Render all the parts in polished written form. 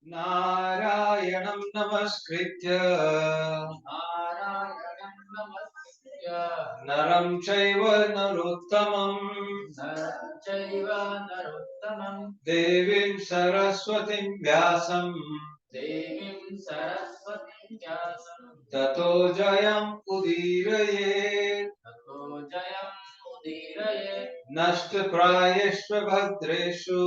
Narayanam namaskritya Naram chaiva narottamam Devim saraswatim vyasam Tato jayam udirayet Nashta prayeshva bhadreshu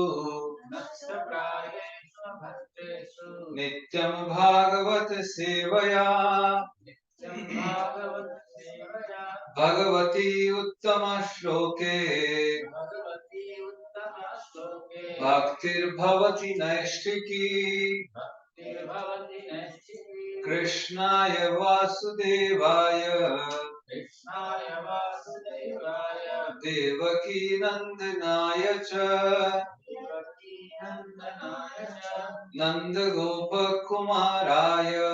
Nityam bhagavat sevaya Bhagavati uttama shloke Bhaktir bhavati naishtiki Krishnaya vasudevaya Devaki nandanaya cha Nanda gopa kumaraya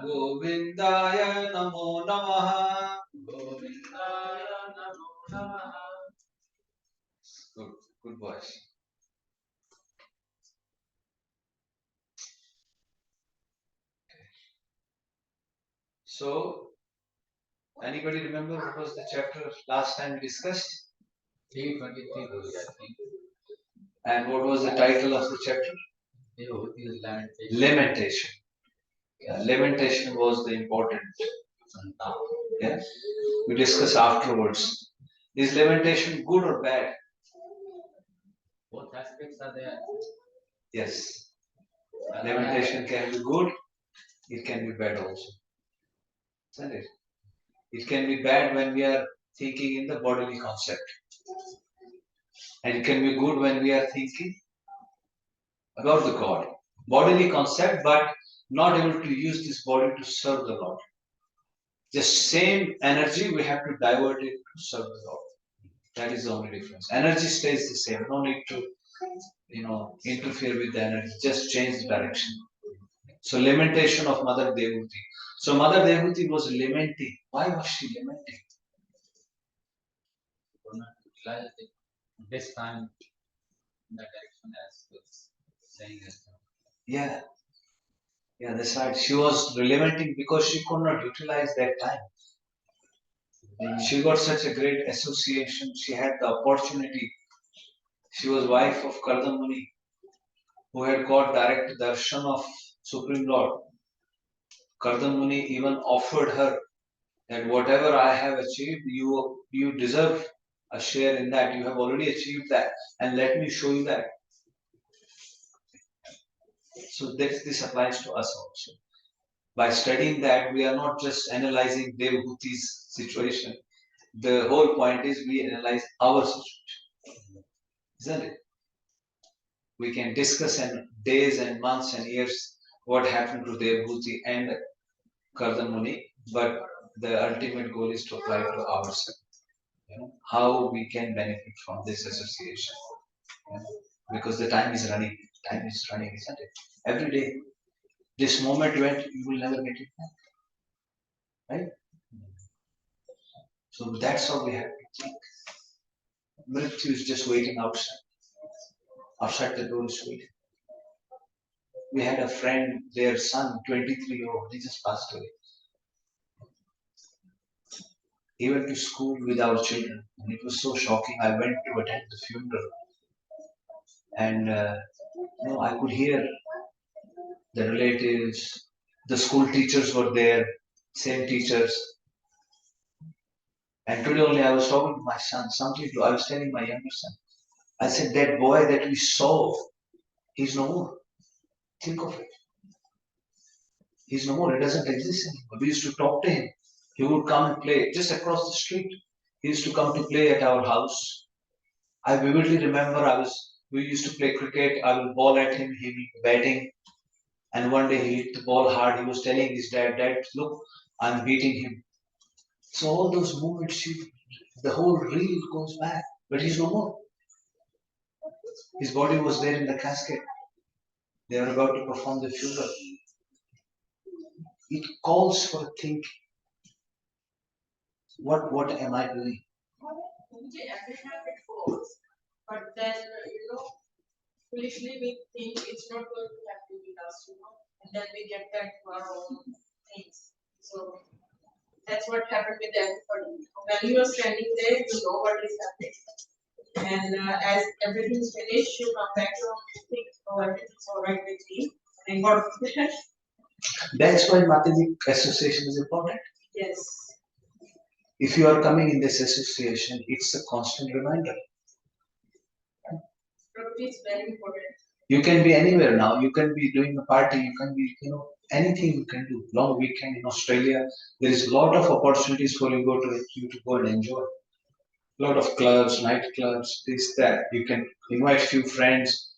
Govindaya namo namaha Good voice. So, anybody remember what was the chapter last time we discussed? 323, I think. And what was the title of the chapter? Lamentation. Yeah, lamentation was the important. Yes. We discuss afterwards. Is lamentation good or bad? Both aspects are there. Yes. Lamentation can be good, it can be bad also. Isn't it? It can be bad when we are thinking in the bodily concept. And it can be good when we are thinking about the God. Bodily concept, but not able to use this body to serve the Lord. The same energy we have to divert it to serve the Lord. That is the only difference. Energy stays the same. No need to, interfere with the energy. Just change the direction. So lamentation of Mother Devuti. So Mother Devuti was lamenting. Why was she lamenting? This time, that direction as was saying as well. Yeah, that's right. She was lamenting because she could not utilize that time. She got such a great association. She had the opportunity. She was wife of Kardama Muni, who had got direct darshan of Supreme Lord. Kardama Muni even offered her that whatever I have achieved, you deserve a share in that. You have already achieved that, and let me show you that. So this applies to us also. By studying that, we are not just analyzing Devhuti's situation. The whole point is we analyze our situation, isn't it? We can discuss in days and months and years what happened to Devhuti and Kardama Muni, but the ultimate goal is to apply to ourselves. How we can benefit from this association. Because the time is running. Time is running, isn't it? Every day. This moment went, you will never get it back. Right? So that's how we have to think. Mrityu is just waiting outside. Outside the door is waiting. We had a friend, their son, 23-year-old, he just passed away. He went to school with our children, and it was so shocking. I went to attend the funeral, and I could hear the relatives, the school teachers were there, same teachers. And today only I was talking to my son, I was telling my younger son, I said, that boy that we saw, he's no more. Think of it. He's no more. He doesn't exist anymore. We used to talk to him. He would come and play just across the street. He used to come to play at our house. I vividly remember we used to play cricket. I will ball at him. He will be batting. And one day he hit the ball hard. He was telling his dad, look, I'm beating him. So all those moments, the whole reel goes back. But he's no more. His body was there in the casket. They are about to perform the funeral. It calls for thinking. What am I doing? But then, foolishly we think it's not going to happen with us, and then we get back to our own things. So that's what happened with everybody. When you are standing there, you know what is happening. And as everything's finished, you come back home and think, oh, everything's all right with me. And God forbid. That's why Mataji association is important. Yes. If you are coming in this association, it's a constant reminder. It's very important. You can be anywhere now. You can be doing a party. You can be, anything you can do. Long weekend in Australia, there is a lot of opportunities for you to go and enjoy. A lot of clubs, nightclubs, this, that. You can invite few friends.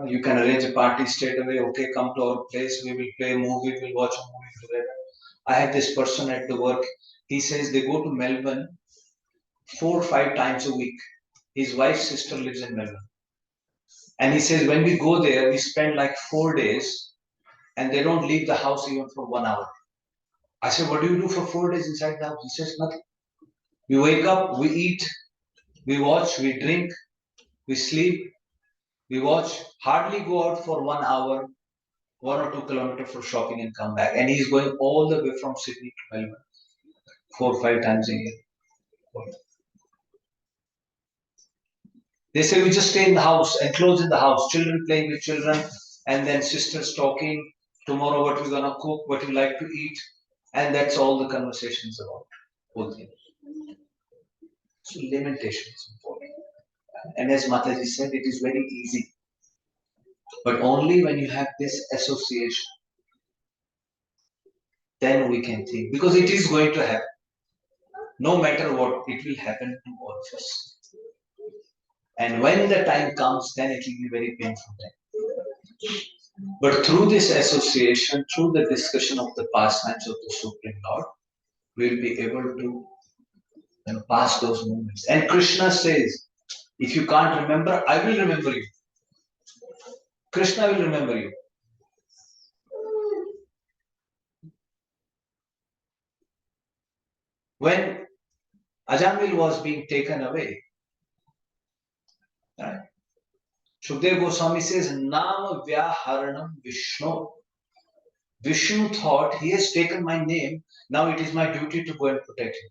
You can arrange a party straight away. Okay, come to our place. We will play a movie. We'll watch a movie together. I have this person at the work. He says they go to Melbourne 4 or 5 times a week. His wife's sister lives in Melbourne. And he says, when we go there, we spend like 4 days and they don't leave the house even for 1 hour. I said, what do you do for 4 days inside the house? He says, nothing. We wake up, we eat, we watch, we drink, we sleep, we watch, hardly go out for 1 hour, 1 or 2 kilometers for shopping and come back. And he's going all the way from Sydney to Melbourne 4 or 5 times a year. They say we just stay in the house, enclosed in the house, children playing with children, and then sisters talking, tomorrow what we're gonna cook, what you like to eat, and that's all the conversation is about. Whole thing. So limitation is important. And as Mataji said, it is very easy. But only when you have this association, then we can think. Because it is going to happen. No matter what, it will happen to all of us. And when the time comes, then it will be very painful time. But through this association, through the discussion of the pastimes of the Supreme Lord, we'll be able to pass those moments. And Krishna says, if you can't remember, I will remember you. Krishna will remember you. When Ajamil was being taken away, right? Shukdev Goswami says, Nam Vyaharanam Vishnu. Vishnu thought, he has taken my name, now it is my duty to go and protect him.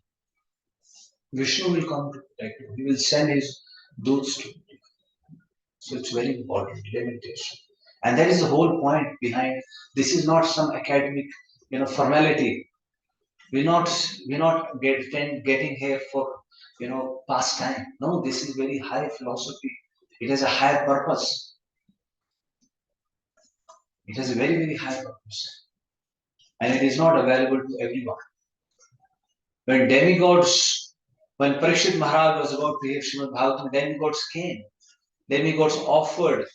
Vishnu will come to protect him. He will send his doots to protect him. So it's very important, limitation. And that is the whole point behind, this is not some academic, formality. We're not getting here for, pastime. No, this is very high philosophy. It has a higher purpose. It has a very, very high purpose. And it is not available to everyone. When Parikshit Maharaj was about to hear Śrīmad-Bhāgavatam, demigods came. Demigods offered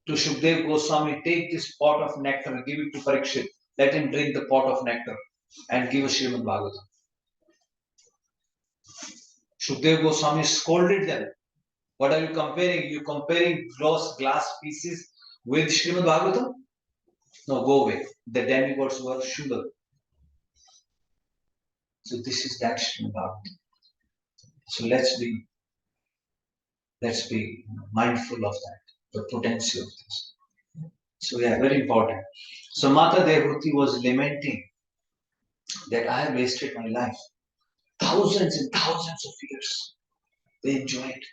to Shukdev Goswami, take this pot of nectar and give it to Parikshit. Let him drink the pot of nectar and give us Śrīmad-Bhāgavatam. Shukdev Goswami scolded them. What are you comparing? You comparing glass pieces with Śrīmad-Bhāgavatam? No, go away. The demigods were sugar. So this is that Śrīmad-Bhāgavatam. So let's be mindful of that, the potency of this. So yeah, very important. So Mata Devhuti was lamenting that I have wasted my life. Thousands and thousands of years. They enjoyed.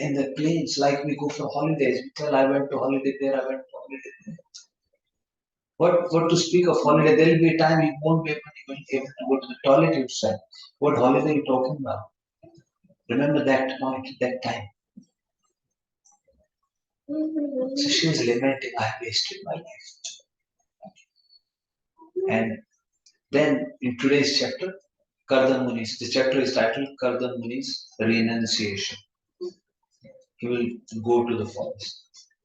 In the plains, like we go for holidays, we tell I went to holiday there, I went to holiday there. What to speak of holiday? There will be a time you won't be able to go to the toilet yourself. What holiday are you talking about? Remember that point, that time. So she was lamenting, I wasted my life. And then in today's chapter, Kardama Muni's, the chapter is titled Kardama Muni's Renunciation. He will go to the forest.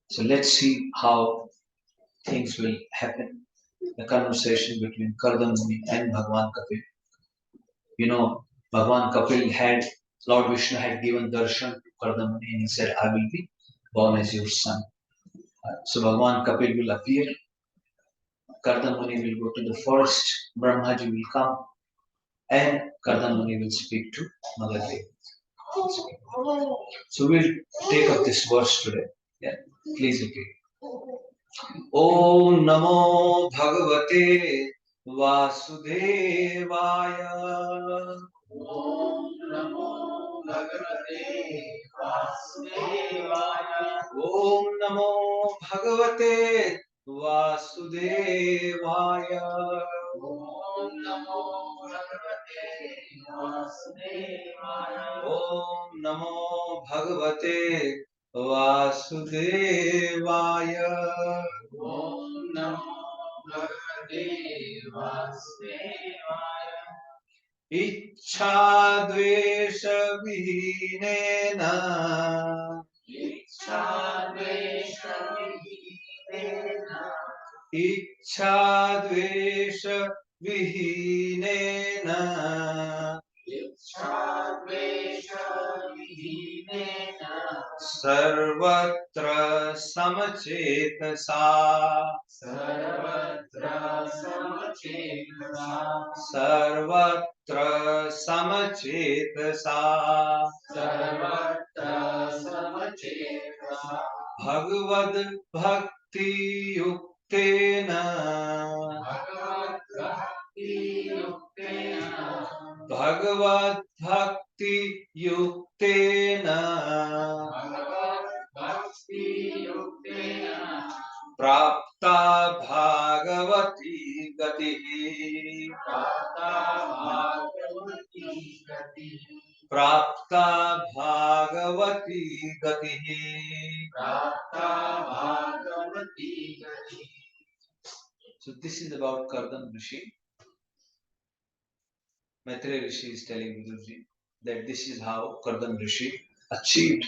So let's see how things will happen. The conversation between Kardama Muni and Bhagwan Kapil. Bhagwan Kapil Lord Vishnu had given darshan to Kardama Muni and he said, I will be born as your son. So Bhagwan Kapil will appear. Kardama Muni will go to the forest. Brahmaji will come. And Kardama Muni will speak to Mother Devi. So we'll take up this verse today. Yeah, please repeat. Om Namo Bhagavate Vasudevaya. Om Namo Bhagavate Vasudevaya. Om Namo Bhagavate Vasudevaya. Om Namo Bhagavate Vasudevaya. Om Namo Bhagavate Vasudevaya. Om Namo Bhagavate Vasudevaya. Ichha dvesha vihinena. Ichha dvesha vihinena. Ichha dvesha vihinena. Ichha dvesha vihinena. Sarvatra samachetasa. Sarvatra samachetasa. Sarvatra samachetasa. Sarvatra samachetasa. Bhagavad bhakti yuktena. Bhagavad bhakti yuktena. Bhagavad bhakti yuktena. Bhagavad bhakti yuktena. Prapta bhagavati gatihi. Prapta bhagavati gatihi. Prapta bhagavati gatihi. Prapta bhagavati gatihi. So this is about Kardama Rishi. Maitreya Rishi is telling Guruji that this is how Kardama Rishi achieved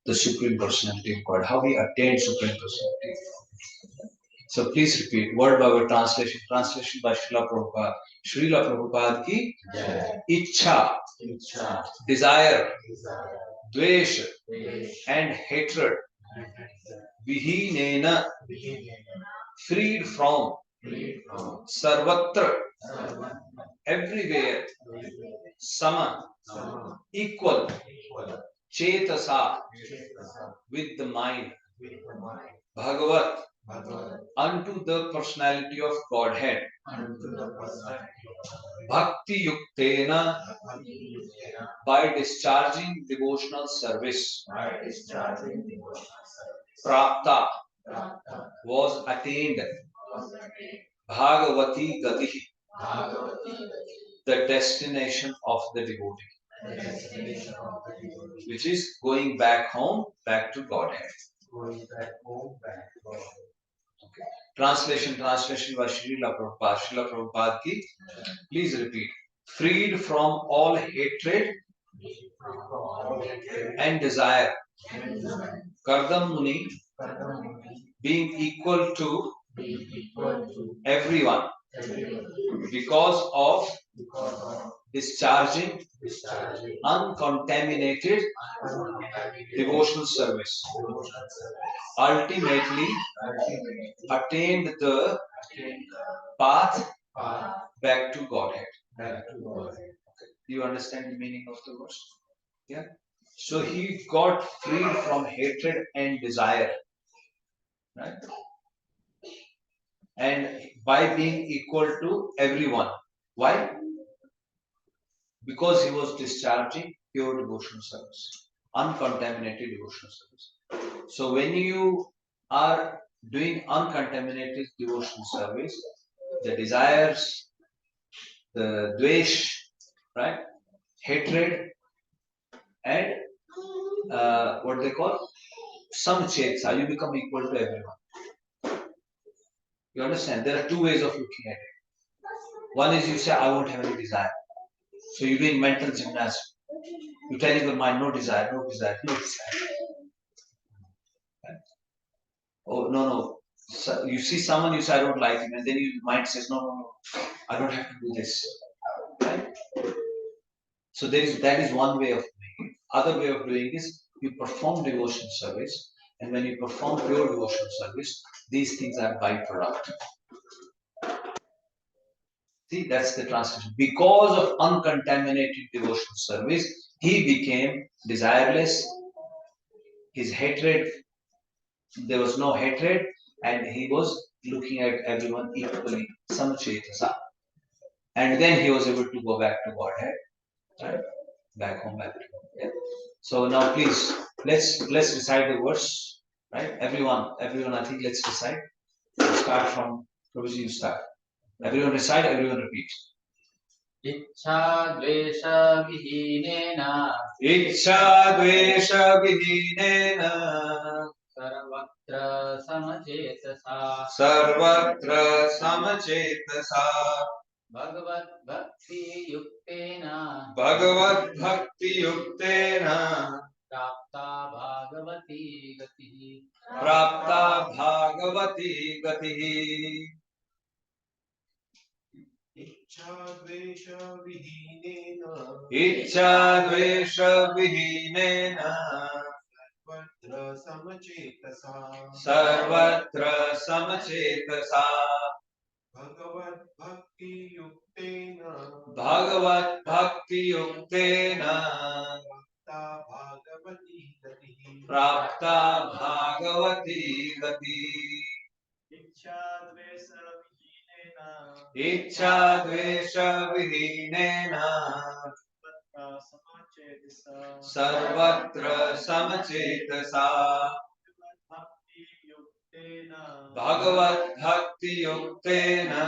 the Supreme Personality of God, how he attained Supreme Personality. So please repeat word by word translation. Translation by Srila Prabhupada. Srila Prabhupada ki Ichha, Ichha, desire, desire, dvesha, wish, and hatred, and vihinena, vihinena, freed from, freed from sarvatra, sarvatra, everywhere, sama, sama, equal, equal, chetasa, chetasa, with the mind, with the mind, bhagavat, Bhagavad, unto the personality of Godhead, unto the personality of bhakti yuktena, Bhakti Yuktena, by discharging devotional service, by discharging devotional service. prapta, Prapta was attained, was attained. bhagavati gatihi, Bhagavati, the destination of the devotee, the destination of the devotee, which is going back home, back to Godhead. going back home, back to God. Translation by Srila Prabhupada. Srila Prabhupada ki, please repeat. Freed from all hatred and desire, Kardama Muni, being equal to Being equal to everyone everyone because of because of discharging discharging uncontaminated devotional service, devotional service. ultimately Ultimately, attained the attain the path path back to Godhead. back to God. Do you understand the meaning of the verse? Yeah. So he got freed from hatred and desire, right? And by being equal to everyone. Why? Because he was discharging pure devotional service, uncontaminated devotional service. So when you are doing uncontaminated devotional service, the desires, the dvesh, right, hatred, and what they call samchetsa, you become equal to everyone. You understand? There are two ways of looking at it. One is you say, I won't have any desire. So you're doing mental gymnastics. You're telling your mind, no desire, no desire, no desire. Oh, no, no. So you see someone, you say, I don't like him. And then your mind says, no, no, no, I don't have to do this. Right? So that is one way of doing it. Other way of doing is you perform devotional service. And when you perform pure devotional service, these things are byproduct. See, that's the translation. Because of uncontaminated devotional service, he became desireless. His hatred, there was no hatred, and he was looking at everyone equally, samchetasa. And then he was able to go back to Godhead, right? Back home, back to home. Yeah. So now please, let's recite the verse, right? Everyone, I think let's recite. Let's start from Prabhuji, you start. Everyone recite, everyone repeat. इच्छा द्वेष विहीनेन Ichcha dvesha vihinena सर्वत्र समचेतसा sarvatra samachetasa भगवत् भक्ति युक्तेन bhagavad bhakti yuktena प्राप्ता भागवती गतिः prapta bhagavati gatihi. इच्छा द्वेष विहीनेन Ichcha dvesha vihinena सर्वत्र समचेतसा sarvatra samachetasa भगवत् भक्ति युक्तेन bhagavad bhakti yuktena भागवती गतिः prapta bhagavati gati. इच्छा द्वेष विहीनेन Ichcha dvesha vihinena समचेतसा sarvatra samachetasa भक्ति युक्तेन bhagavad bhakti yuktena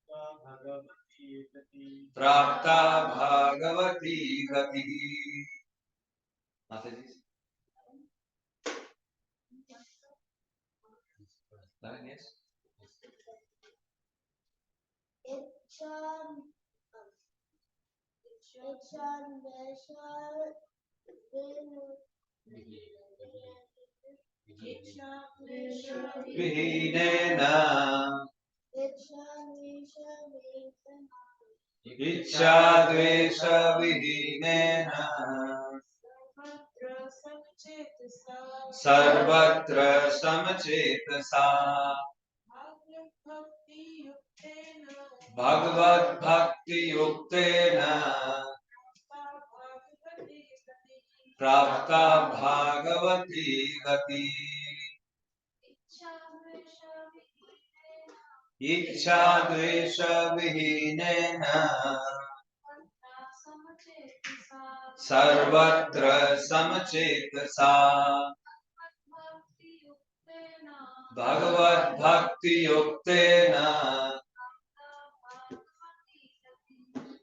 भगवती गतिः prapta bhagavati gati. Mataji. Yes. Vihinena ichcha dvesha vihinena sarvatra samachetasa bhagavad bhakti yuktena prapta bhagavati gati. Ichcha dvesha vihinena sarvatra samachetasa bhagavad bhakti yuktena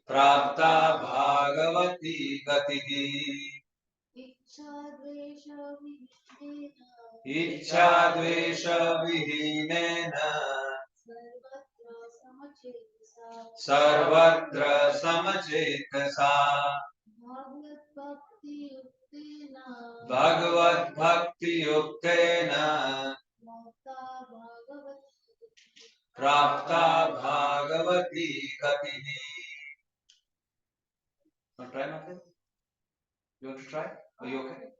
prapta bhagavati gatihi. Ichcha dvesha vihinena sarvatra samachetasa bhagavad bhakti yuktena prapta bhagavati gatihi. Want to try, Mata? You want to try? Are you okay?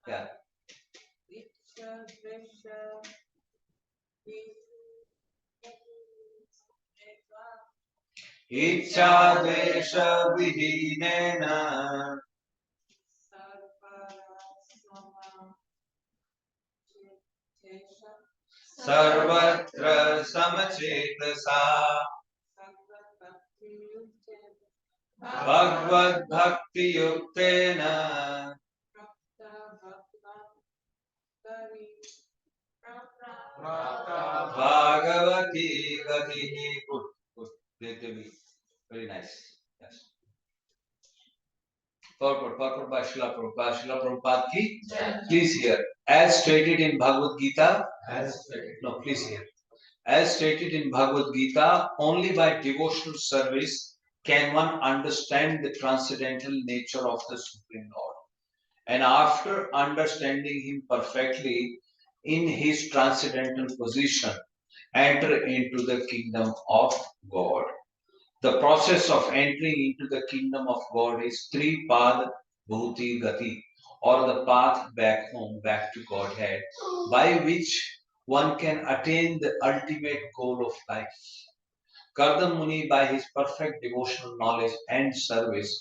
Yeah. Ichcha dvesha vihinena sarvatra samachetasa bhagavad bhakti yuktena bhagavati gatihi. Good, good. Very nice. Yes. Purport by Srila Prabhupada. Srila Prabhupada ki. Please hear. As stated in Bhagavad Gita. No, please hear. As stated in Bhagavad Gita, only by devotional service can one understand the transcendental nature of the Supreme Lord. And after understanding him perfectly in his transcendental position, enter into the kingdom of God. The process of entering into the kingdom of God is Tripad Bhuti Gati, or the path back home, back to Godhead, by which one can attain the ultimate goal of life. Kardama Muni, by his perfect devotional knowledge and service,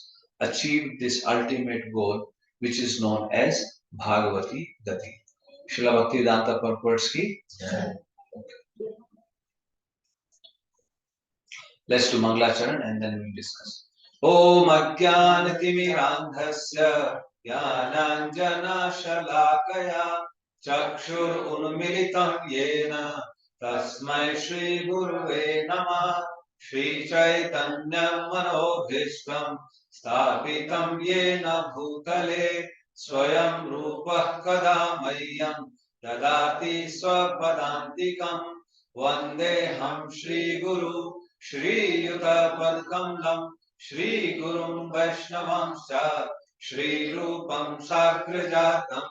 achieved this ultimate goal, which is known as Bhagavati Gati. Srila Bhaktivedanta purports ki. Let's do Mangalacharan and then we'll discuss. Om Ajnanatimirandhasya Jnananjana Shalakaya Chakshur Unmilitam Yena Tasmai Shri Gurave Namah Shri Chaitanya Manobhishtam Sthapitam Yena Bhutale Swayam Rupah Kadamayyam Dadati Swapadantikam Vandeham Shri Guru Shri Yuta Padkamlam Shri Gurum Vaishnavamscha Shri Rupam Sagrajatam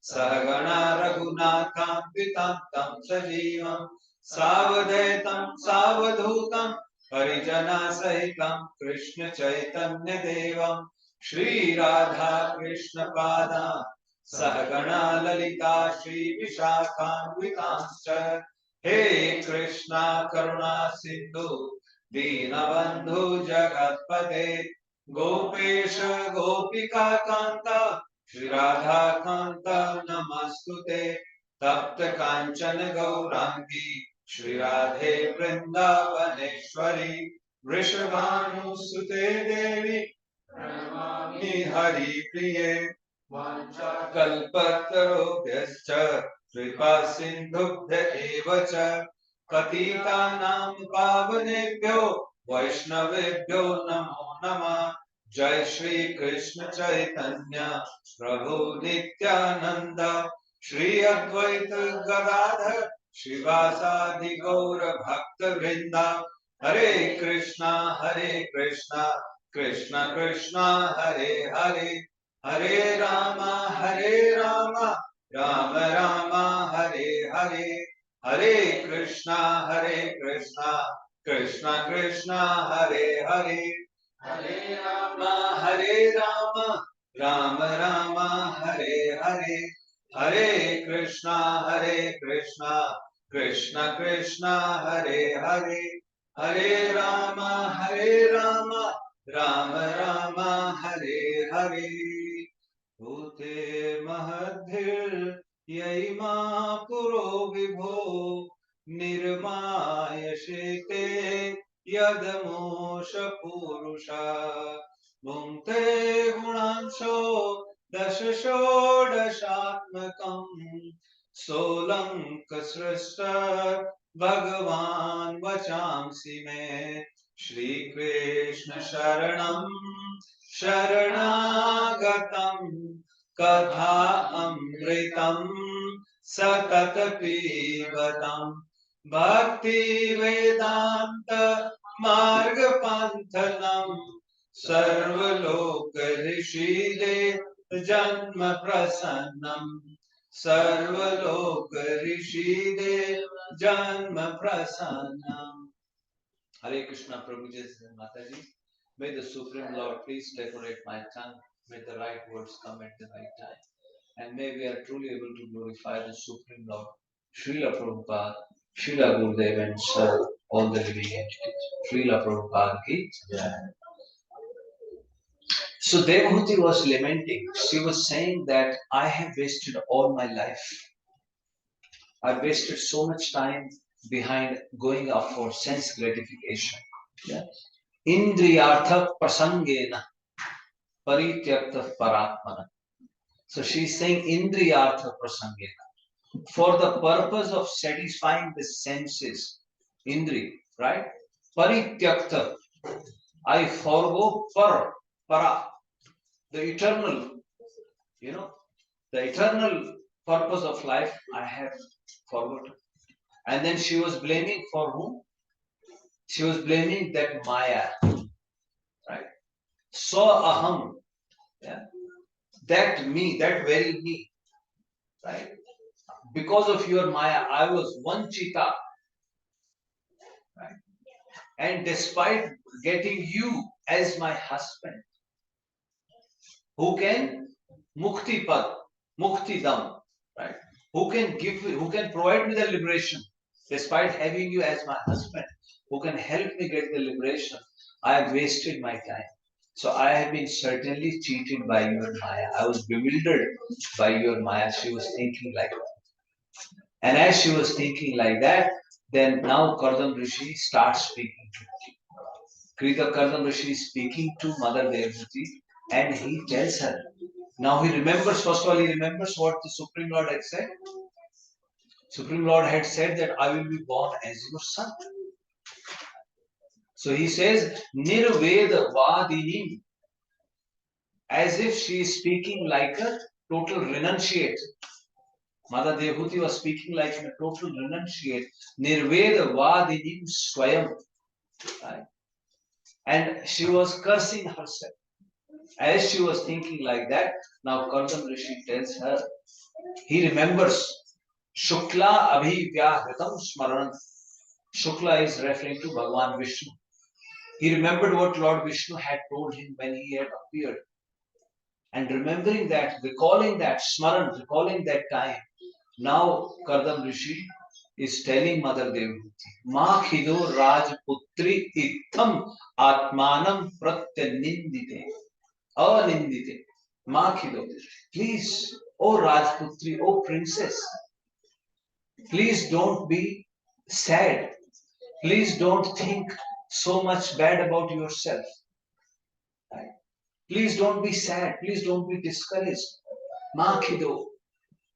Sahagana Raghunatham Vitantam Sajivam Savadetam Savadhutam Harijana Sahitam Krishna Chaitanya Devam Shri Radha Krishna Pada Sahagana Lalita Shri Vishakhan Vitamscha Hey Krishna Karuna Sindhu Dinabandhu Jagatpate Gopesha Gopika Kanta Shri Radha Kanta Namastute Tapta Kanchana Gaurangi Shri Radhe Vrindavaneshwari Vrishabhanu Sute Devi Pranamami Hari Priye Vancha Kalpatarobhyascha Kripa Sindhubhya eva cha Patitanam Pavanebhyo Vaishnavebhyo Namo Namah Jai Shri Krishna Chaitanya Prabhu Nityananda Shri Advaita Gadadhar Shivasadi Gaura Bhakta Vrinda Hare Krishna Krishna Krishna Hare Hare Hare Rama Rama Rama Hare Hare Hare Krishna Krishna Krishna Hare Hare Hare Rama Rama Rama Hare Hare Hare Krishna Krishna Krishna Hare Hare Hare Rama Rama Rama Hare Hare Bhute Mahadhir Yaima Puro Vibho Nirmaya Shete Yadamosha Purusha Bhunte Gunansho Dashasho Dashatmakam Solam Kasrasta Bhagavan Vachamsi Me Shri Krishna Sharanam Sharanaagatam Katha Amritam Satata Pibatam Bhakti Vedanta Marga Panthanam Sarvaloka Rishide Janma Prasannam Sarvaloka Rishide Janma Prasannam. Hare Krishna Prabhuji and Mataji. May the Supreme Lord please decorate my tongue. May the right words come at the right time. And may we are truly able to glorify the Supreme Lord, Srila Prabhupada, Srila Gurudev, and serve all the living entities. Srila Prabhupada ki jai. So Devahuti was lamenting. She was saying that I have wasted all my life. I wasted so much time behind going up for sense gratification. Yeah. Indriyartha prasangena parityakta paratmana. So she is saying Indriyartha prasangena. For the purpose of satisfying the senses, Indri, right? Parityakta. I forgo para, the eternal, the eternal purpose of life I have forgotten. And then she was blaming for whom? She was blaming that Maya, right? So aham, yeah? That me, that very me, right? Because of your Maya, I was vanchita, right? And despite getting you as my husband, who can mukti pad, mukti dam, right? Who can provide me the liberation, despite having you as my husband, who can help me get the liberation, I have wasted my time. So I have been certainly cheated by your Maya. I was bewildered by your Maya. She was thinking like that. And as she was thinking like that, then now Kardam Rishi starts speaking to Krita. Kardam Rishi is speaking to Mother Devhuti, and he tells her. Now he remembers, first of all, he remembers what the Supreme Lord had said. Supreme Lord had said that I will be born as your son. So he says, Nirveda Vadinim, as if she is speaking like a total renunciate. Mother Devhuti was speaking like a total renunciate. Nirveda Vadinim Swayam. Right? And she was cursing herself. As she was thinking like that, now Kardam Rishi tells her, he remembers Shukla Abhivyahritam Smaran. Shukla is referring to Bhagavan Vishnu. He remembered what Lord Vishnu had told him when he had appeared. And remembering that, recalling that, Smaran, recalling that time, now Kardam Rishi is telling Mother Devhuti, Ma khido Rajputri ittham atmanam pratyanindite. Anindite. Ma khido. Please, O Rajputri, O princess, please don't be sad. Please don't think so much bad about yourself. Right? Please don't be sad. Please don't be discouraged. Ma khido.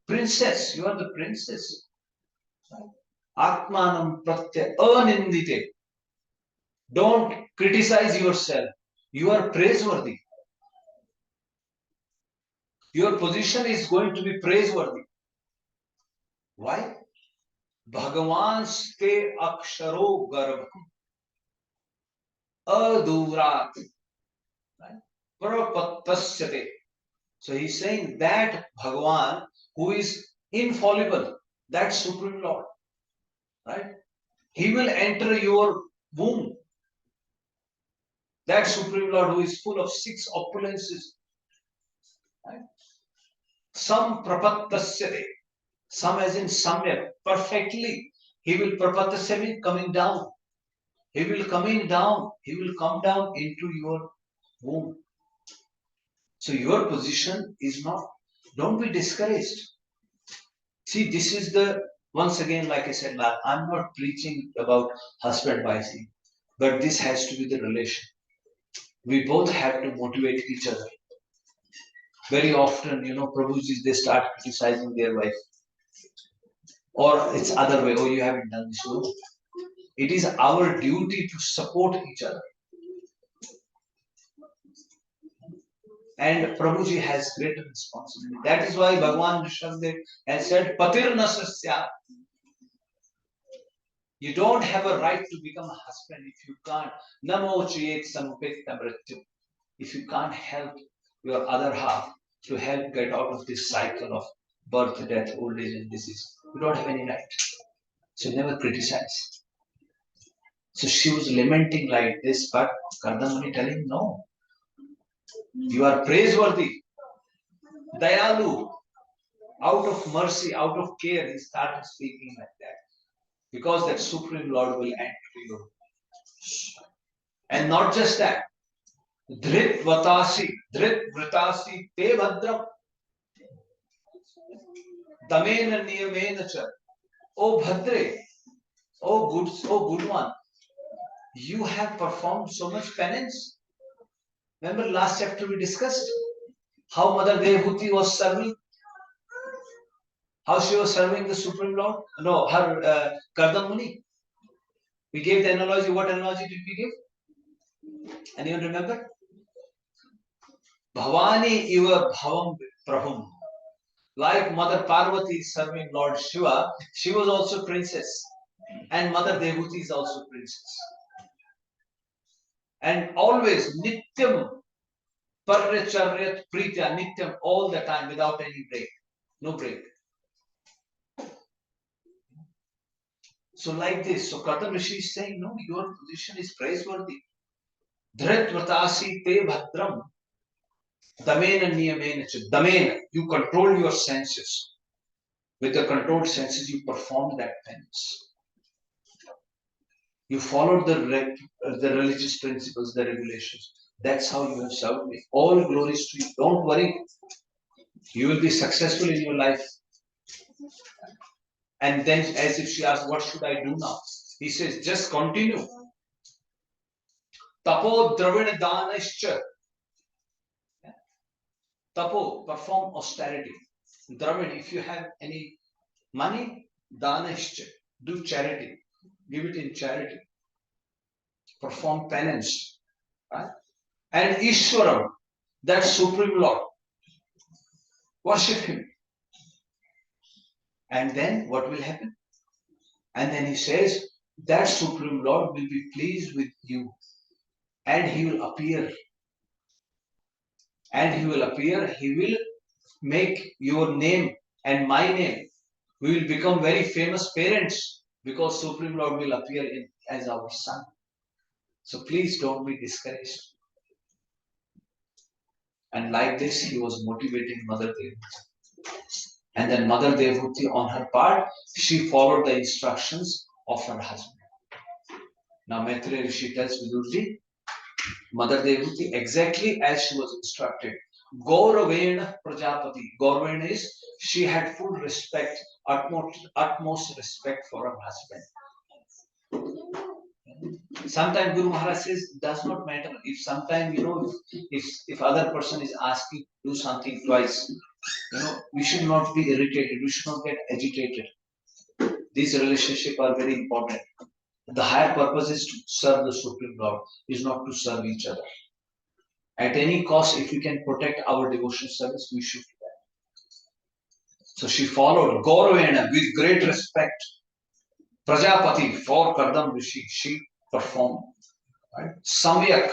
Princess, you are the princess. Atmanam pratya anindite. Don't criticize yourself. You are praiseworthy. Your position is going to be praiseworthy. Why? Bhagavan ste aksharo garbham adurat. Prapattasyate. So he's saying that Bhagavan who is infallible, that Supreme Lord, right? He will enter your womb. That Supreme Lord who is full of 6 opulences. Right? Some prapattasyate. Some as in somewhere, perfectly. He will prapattasyate coming down. He will coming down. He will come down into your womb. So your position is not, don't be discouraged. See, this is the, once again, like I said, I'm not preaching about husband-wife, but this has to be the relation. We both have to motivate each other. Very often, Prabhujis, they start criticizing their wife. Or it's other way, oh, you haven't done this. No. It is our duty to support each other. And Prabhuji has greater responsibility. That is why Bhagavan Rishabdev has said, Patir Nasasya. You don't have a right to become a husband if you can't. Namo Chiyet Samupekta Mrityu. If you can't help your other half to help get out of this cycle of birth, death, old age, and disease, you don't have any right. So never criticize. So she was lamenting like this, but Kardama telling, no. You are praiseworthy. Dayalu. Out of mercy, out of care, he started speaking like that. Because that Supreme Lord will enter you. And not just that. Dhrit Vatasi Te Bhadram Damena Niyamena Cha. O Bhadre, O good one, you have performed so much penance. Remember last chapter we discussed how Mother Devhuti was serving, how she was serving the Supreme Lord. No, her Kardama Muni. We gave the analogy. What analogy did we give? Anyone remember? Bhavani iva bhavam prabhum. Like Mother Parvati is serving Lord Shiva, she was also princess. And Mother Devhuti is also princess. And always nityam paryacharyat pritya, nityam, all the time without any break. No break. So like this, so Kardama Rishi is saying, no, your position is praiseworthy. Dhrit vatasi te bhadram. Damena niyamena cha. Damena, you control your senses. With the controlled senses, you perform that penance. You followed the religious principles, the regulations. That's how you have served me. All glories to you. Don't worry. You will be successful in your life. And then, as if she asked, what should I do now? He says, just continue. Tapo dravina danascha. Tapo, perform austerity. Dravid, if you have any money, danascha, do charity. Give it in charity. Perform penance. Right? And Ishwaram, that Supreme Lord, worship Him. And then what will happen? And then he says, that Supreme Lord will be pleased with you. And He will appear. And He will appear. He will make your name and my name. We will become very famous parents because Supreme Lord will appear as our son. So please don't be discouraged. And like this, he was motivating Mother Devahuti. And then Mother Devahuti, on her part, she followed the instructions of her husband. Now Maitreya Rishi tells Vidurji, Mother Devahuti, exactly as she was instructed. Gauravena Prajapati. Gauravena is, she had full respect, utmost respect for her husband. Sometimes Guru Maharaj says, does not matter. If sometimes, if other person is asking to do something twice, we should not be irritated. We should not get agitated. These relationships are very important. The higher purpose is to serve the Supreme Lord, is not to serve each other. At any cost, if we can protect our devotional service, we should do that. So she followed Gauravena with great respect. Prajapati for Kardama Rishi, she performed. Right? Samyak,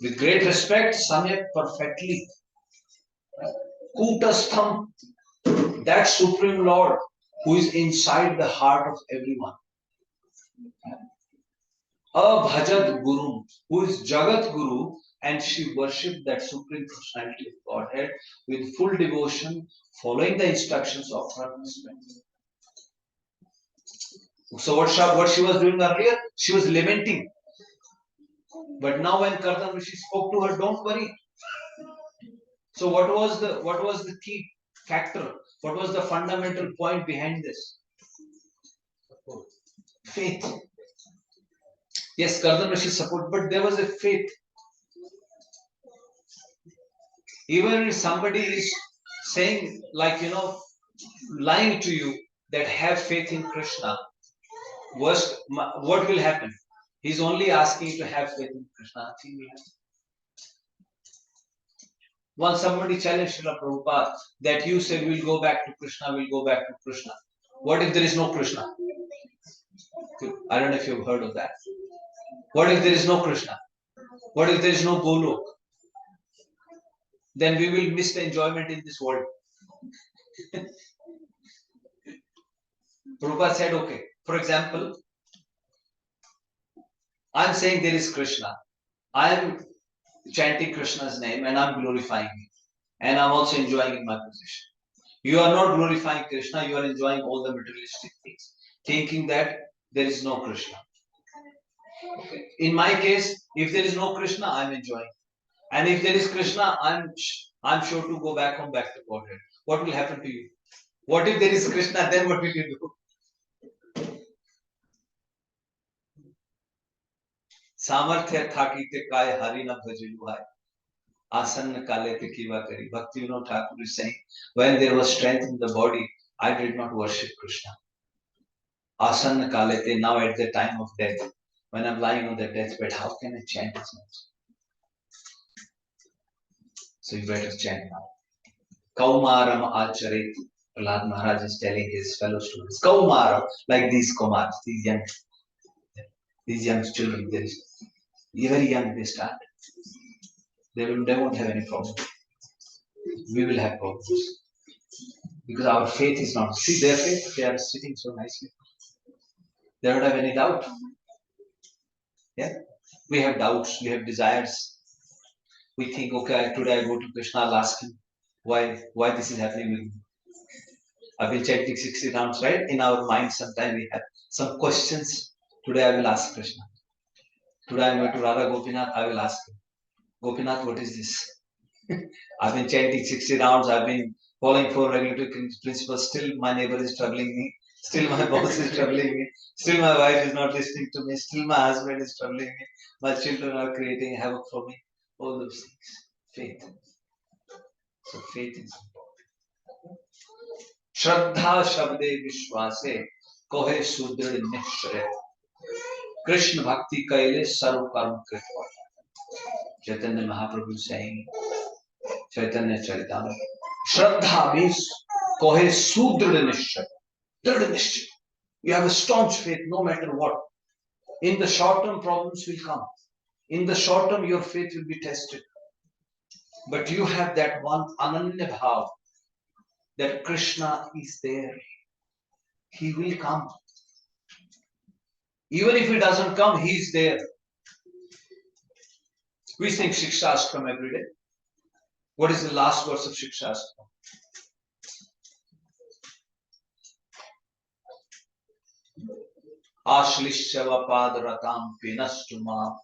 with great respect, Samyak perfectly. Kutastham, that Supreme Lord who is inside the heart of everyone. Abhajat Guru, who is Jagat Guru, and she worshipped that Supreme Personality of Godhead with full devotion, following the instructions of her husband. So what she was doing earlier, she was lamenting. But now when Kardama Rishi spoke to her, don't worry. So what was the key factor? What was the fundamental point behind this? Faith. Yes, Kardama Rishi support, but there was a faith. Even if somebody is saying, lying to you that have faith in Krishna, what will happen? He's only asking you to have faith in Krishna. Nothing will happen. Once somebody challenged Srila Prabhupada that you said we'll go back to Krishna, we'll go back to Krishna. What if there is no Krishna? I don't know if you've heard of that. What if there is no Krishna? What if there is no Golok? Then we will miss the enjoyment in this world. Prabhupada said, okay, for example, I'm saying there is Krishna. I'm chanting Krishna's name and I'm glorifying him. And I'm also enjoying in my position. You are not glorifying Krishna, you are enjoying all the materialistic things, thinking that there is no Krishna. Okay. In my case, if there is no Krishna, I'm enjoying. And if there is Krishna, I'm sure to go back home, back to Godhead. What will happen to you? What if there is Krishna, then what will you do? Samarthya thakite kai hari na bhajilu hai. Asanna kale te kiva kari. Bhakti Vinod Thakur is saying, when there was strength in the body, I did not worship Krishna. Asanna kale te, now at the time of death, when I'm lying on the deathbed, how can I chant as much? So you better chant now. Kaumaram acharet. Prahlad Maharaj is telling his fellow students, Kaumaram, like these Kumars, these young children, they're very young, they start. They won't have any problem. We will have problems. Because our faith is not. See their faith, they are sitting so nicely. They don't have any doubt. Yeah? We have doubts, we have desires. We think, okay, today I go to Krishna, I'll ask him why this is happening with me. I've been chanting 60 rounds, right? In our mind, sometimes we have some questions. Today I will ask Krishna. Today I'm going to Radha Gopinath. I will ask him, Gopinath, what is this? I've been chanting 60 rounds. I've been following 4 regulatory principles. Still, my neighbor is troubling me. Still, my boss is troubling me. Still, my wife is not listening to me. Still, my husband is troubling me. My children are creating havoc for me. All those things. Faith. So, faith is important. Shraddha Shabde Vishwase Kohe Sudrid Nishre Krishna Bhakti Kaile Sarv Karma Kritva. Chaitanya Mahaprabhu saying, Chaitanya Charitamrita. Shraddha means Kohe Sudrid Nishre. Drid Nishre. You have a staunch faith no matter what. In the short term, problems will come. In the short term, your faith will be tested. But you have that one Ananya Bhav that Krishna is there. He will come. Even if he doesn't come, he is there. We sing Shikshashtam every day. What is the last verse of Shikshashtam? Ashlishavapadratam pinastuma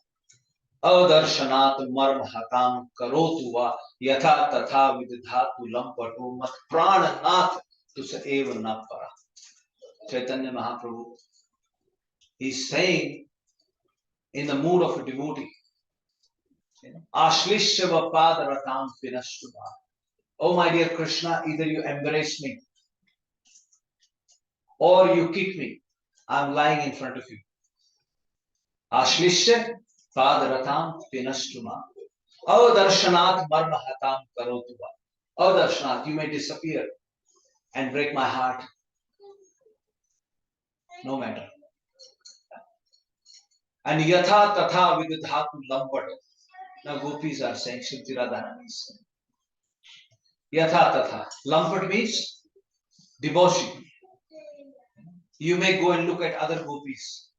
Adarshanath marmhatam karotu va yatha tatha vidhatu lampatu mat prananath tusa eva napara. Chaitanya Mahaprabhu is saying in the mood of a devotee, Ashlishavapadratam pinastuma. Oh my dear Krishna, either you embrace me or you kick me. I'm lying in front of you. Ashlishya Padratam Pinastuma. Adarshanath Marmahatam Karotuva. Adarshanath, you may disappear and break my heart. No matter. And Yatha Tatha Vidhatu Lampat. Now gopis are saying, Shruti Radharani is saying. Yatha Tatha. Lampat means debauchery. You may go and look at other gopis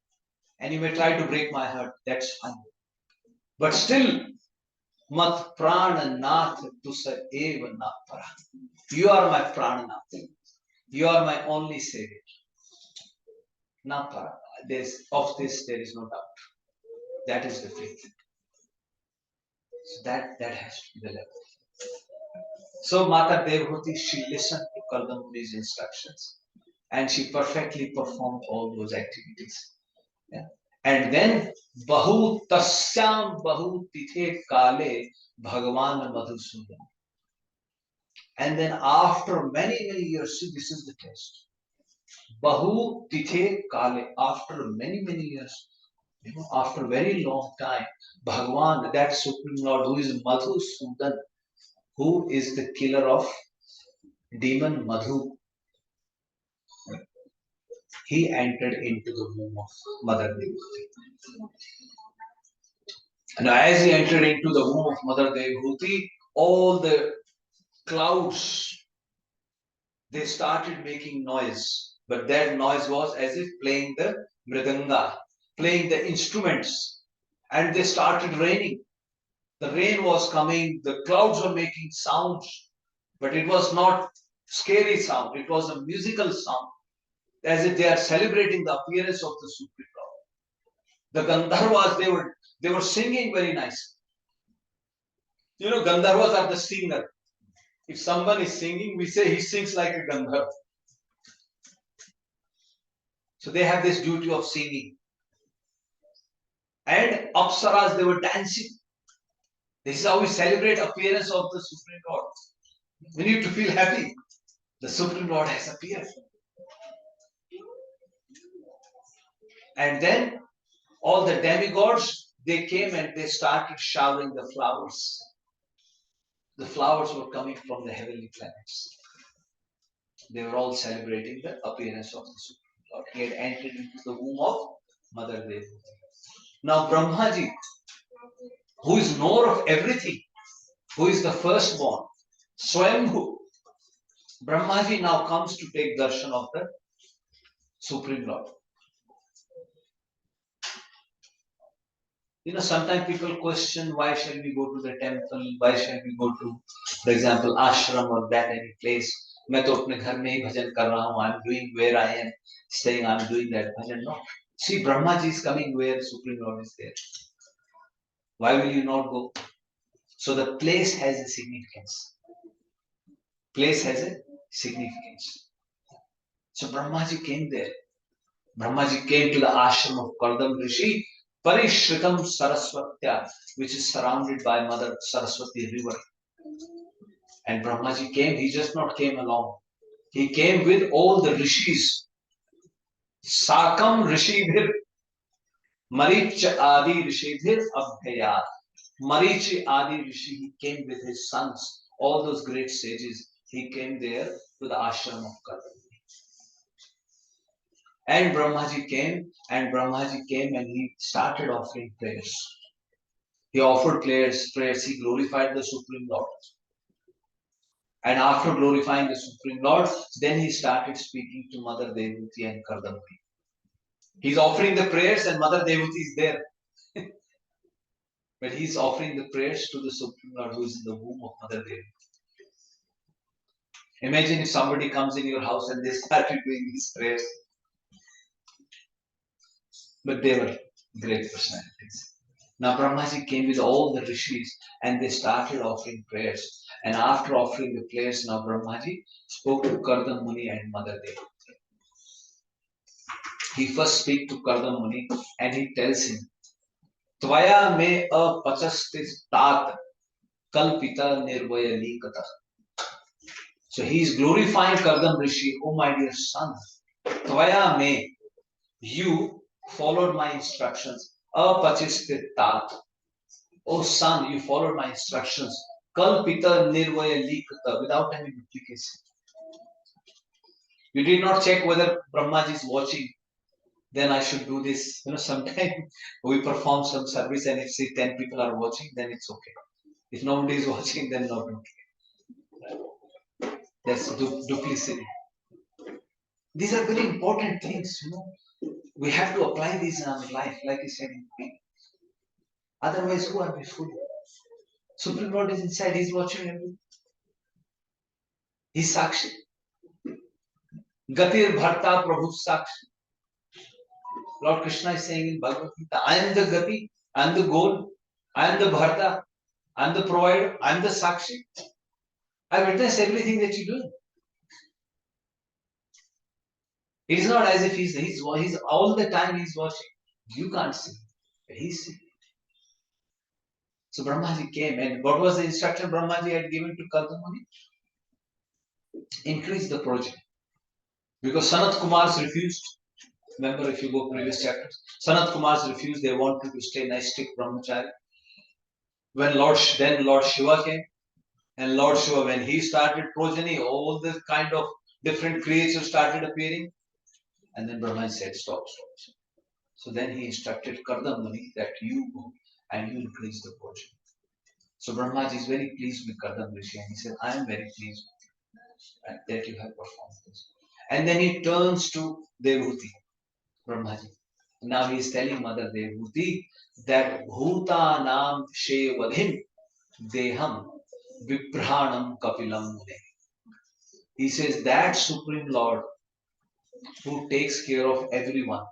and you may try to break my heart. That's fine. But still, Mat Prananath Tusa Eva Napara. You are my Prananath. You are my only Savior. Napara. Of this there is no doubt. That is the faith. So that has to be the level. So Mata Devhuti, she listened to Kardamuni's instructions and she perfectly performed all those activities. Yeah. And then Bahu Tasyam Bahu Tithe Kale Bhagavan Madhusudan. And then after many years, see, this is the test. Bahu Tithe Kale, after many years, after a very long time, Bhagavan, that Supreme Lord who is Madhusudan, who is the killer of demon Madhu, he entered into the womb of Mother Devhuti. And as he entered into the womb of Mother Devhuti, all the clouds, they started making noise. But that noise was as if playing the mridanga, playing the instruments. And they started raining. The rain was coming, the clouds were making sounds. But it was not scary sound, it was a musical sound. As if they are celebrating the appearance of the Supreme Lord. The Gandharvas, they were singing very nicely. You know, Gandharvas are the singer. If someone is singing, we say he sings like a Gandharva. So they have this duty of singing. And Apsaras, they were dancing. This is how we celebrate appearance of the Supreme Lord. We need to feel happy. The Supreme Lord has appeared. And then all the demigods, they came and they started showering the flowers. The flowers were coming from the heavenly planets. They were all celebrating the appearance of the Supreme Lord. He had entered into the womb of Mother Devhuti. Now Brahmaji, who is knower of everything, who is the firstborn, Swayambhu, Brahmaji now comes to take darshan of the Supreme Lord. You know, sometimes people question, why shall we go to the temple? Why shall we go to, for example, ashram or that any place? मैं तो अपने घर में ही भजन कर रहा हूँ. I'm doing where I am staying. I'm doing that bhajan. No. See, Brahma ji is coming where Supreme Lord is there. Why will you not go? So the place has a significance. Place has a significance. So Brahmaji came there. Brahmaji came to the ashram of Kardama Rishi, Parishritam Saraswatya, which is surrounded by Mother Saraswati river. And Brahmaji came, he just not came alone. He came with all the rishis. Sakam Rishibhir, Marich Adi Rishibhir Abhyayat. Marichi Adi Rishi, he came with his sons, all those great sages. He came there to the ashram of Kardama. And Brahmaji came and he started offering prayers. He offered prayers, he glorified the Supreme Lord. And after glorifying the Supreme Lord, then he started speaking to Mother Devuti and Kardama. He's offering the prayers and Mother Devuti is there. But he's offering the prayers to the Supreme Lord who is in the womb of Mother Devuti. Imagine if somebody comes in your house and they started doing these prayers. But they were great personalities. Now Brahmaji came with all the rishis and they started offering prayers. And after offering the prayers, now Brahmaji spoke to Kardama Muni and Mother Devuti. He first speaks to Kardama Muni and he tells him, Tvaya me apachastis tat kalpita nirvaya likata. So he is glorifying Kardama Rishi, oh my dear son, Tvaya me, you followed my instructions. Apachistit tat. Oh son, you followed my instructions. Kalpita nirvaya likata, without any duplication. You did not check whether Brahmaji is watching. Then I should do this. Sometimes we perform some service and if say 10 people are watching, then it's okay. If nobody is watching, then not okay. That's duplicity. These are very important things, We have to apply these in our life, like I said in the beginning. Otherwise, who are we fooling? Supreme Lord is inside, He's watching everything. He's Sakshi. Gatir Bharta Prabhu Sakshi. Lord Krishna is saying in Bhagavad Gita, I am the Gati, I am the goal, I am the Bharta, I am the provider, I am the Sakshi. I witness everything that you do. It is not as if he's all the time he's watching. You can't see, but he's seeing. So Brahmaji came, and what was the instruction Brahmaji had given to Kardama Muni? Increase the project. Because Sanat Kumars refused. Remember, if you go previous chapters, Sanat Kumars refused. They wanted to stay nice, strict brahmachari. When Lord Shiva came, and Lord Shiva, when he started progeny, all the kind of different creatures started appearing. And then Brahmaji said, stop. So then he instructed Kardama Muni that you go and you increase the project. So Brahmaji is very pleased with Kardama Rishi and he said, I am very pleased that you have performed this. And then he turns to Devuti, Brahmaji. Now he is telling Mother Devuti that Bhuta Nam Shevadhim Deham Vipranam Kapilam Mune. He says that Supreme Lord who takes care of everyone,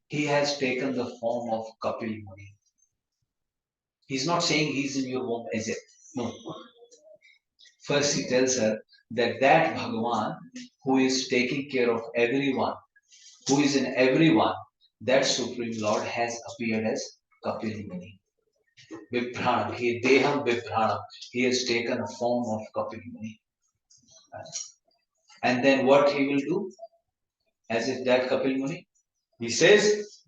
he has taken the form of Kapil Muni. He's not saying he's in your womb as yet. No. First he tells her that Bhagavan who is taking care of everyone, who is in everyone, that Supreme Lord has appeared as Kapil Muni. Vipranam, he Deham Vipranam, he has taken a form of Kapil Muni. And then what he will do? As if that Kapil Muni, he says,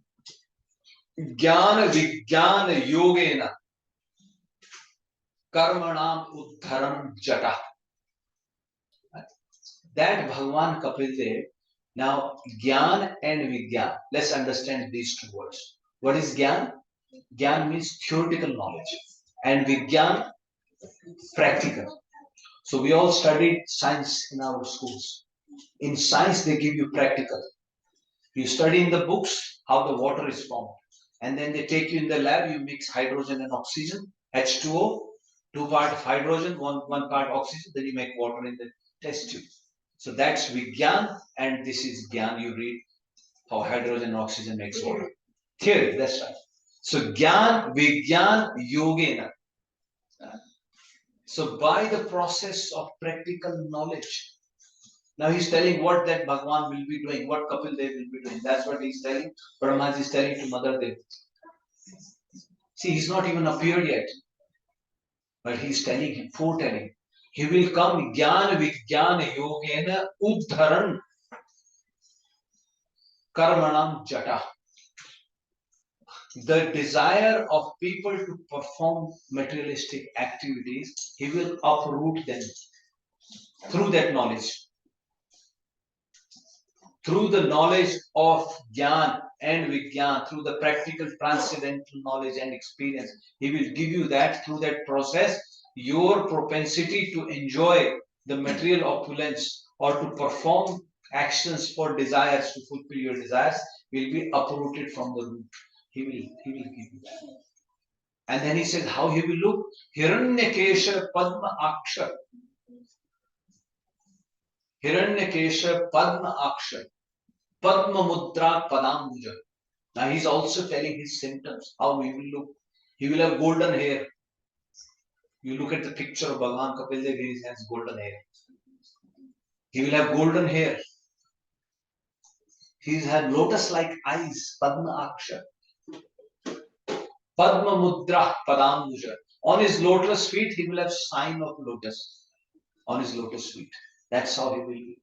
Jnana Vijnana Yogena Karmanam Uddharam Jata. That Bhagavan Kapil Dev, now Gyan and Vigyan, let's understand these two words. What is Gyan? Gyan means theoretical knowledge and Vigyan, practical. So we all studied science in our schools. In science, they give you practical. You study in the books how the water is formed. And then they take you in the lab, you mix hydrogen and oxygen, H2O, 2 part of hydrogen, one part oxygen, then you make water in the test tube. So that's Vigyan, and this is Gyan. You read how hydrogen and oxygen makes water. Theory, that's right. So Gyan, Vigyan, Yogena. So by the process of practical knowledge. Now he's telling what that Bhagwan will be doing, what Kapil Dev will be doing. That's what he's telling. Brahmaji is telling to Mother Dev. See, he's not even appeared yet. But he's telling him, foretelling. He will come Jnana Vijnana Yogena Uddharan Karmanam Jata. The desire of people to perform materialistic activities, he will uproot them through that knowledge. Through the knowledge of Jnana and Vijnana, through the practical transcendental knowledge and experience, he will give you that through that process. Your propensity to enjoy the material opulence or to perform actions for desires, to fulfill your desires, will be uprooted from the root. He will give you that. And then he says how he will look. Hiranyakesha Padma Akshar. Hiranyakesha Padma Akshar. Padma Mudra Padambuja. Now he's also telling his symptoms, how he will look. He will have golden hair. You look at the picture of Bhagavan Kapil Dev, he has golden hair. He will have golden hair. He had lotus-like eyes, Padma Aksha. Padma Mudra Padambuja. On his lotus feet, he will have sign of lotus. On his lotus feet. That's how he will be.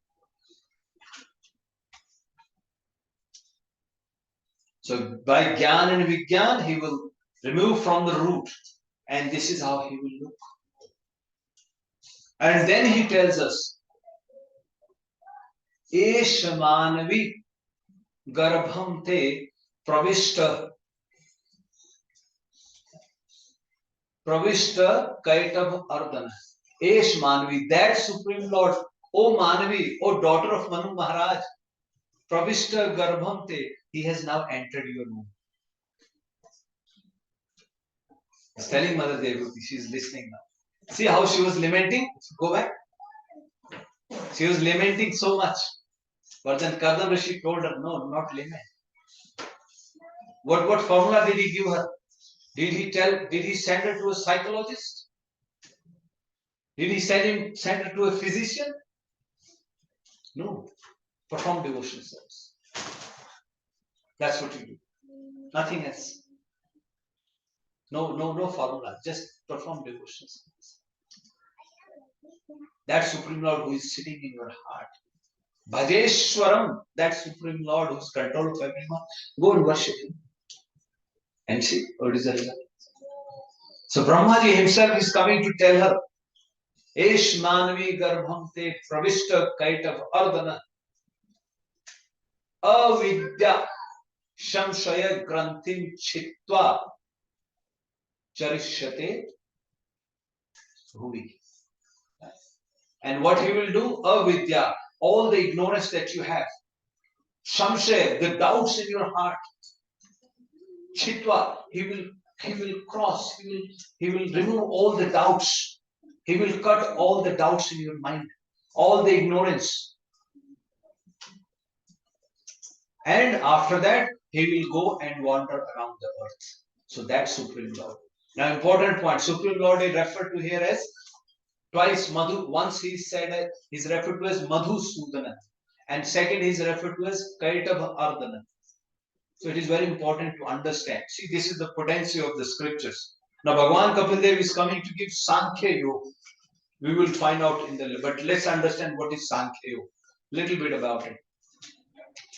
So by Gyan and Vigyan, he will remove from the root. And this is how he will look. And then he tells us, Esha Manavi Garbham Te Pravishta Kaitav Ardana. Esh Manavi, that Supreme Lord, O Manavi, O daughter of Manu Maharaj, Pravishta Garbham Te, he has now entered your womb. He's telling Mother Devaki, she is listening now. See how she was lamenting? Go back. She was lamenting so much. But then Kardama Rishi told her, no, not lament. What formula did he give her? Did he send her to a psychologist? Did he send her to a physician? No. Perform devotional service. That's what you do. Nothing else. No formula. Just perform devotional service. That Supreme Lord who is sitting in your heart. Bhajeshwaram, that Supreme Lord who is control of everyone, go and worship him. And see what is the result. So Brahmaji himself is coming to tell her, Esh Manvi Garbham Te Pravishta Kaitav Ardana Avidya Shamshaya Granthim Chitva Charishyate Bhuvi. And what he will do? Avidya, all the ignorance that you have. Shamshaya, the doubts in your heart. Chitva, he will cross, he will remove all the doubts. He will cut all the doubts in your mind, all the ignorance. And after that, he will go and wander around the earth. So that's Supreme Lord. Now, important point, Supreme Lord is referred to here as twice Madhu. Once he said he's referred to as Madhusudana, and second he is referred to as Kaitava Ardana. So it is very important to understand. See, this is the potency of the scriptures. Now, Bhagavan Kapil Dev is coming to give Sankhya Yoga. We will find out in the, but let's understand what is Sankhya Yoga. Little bit about it.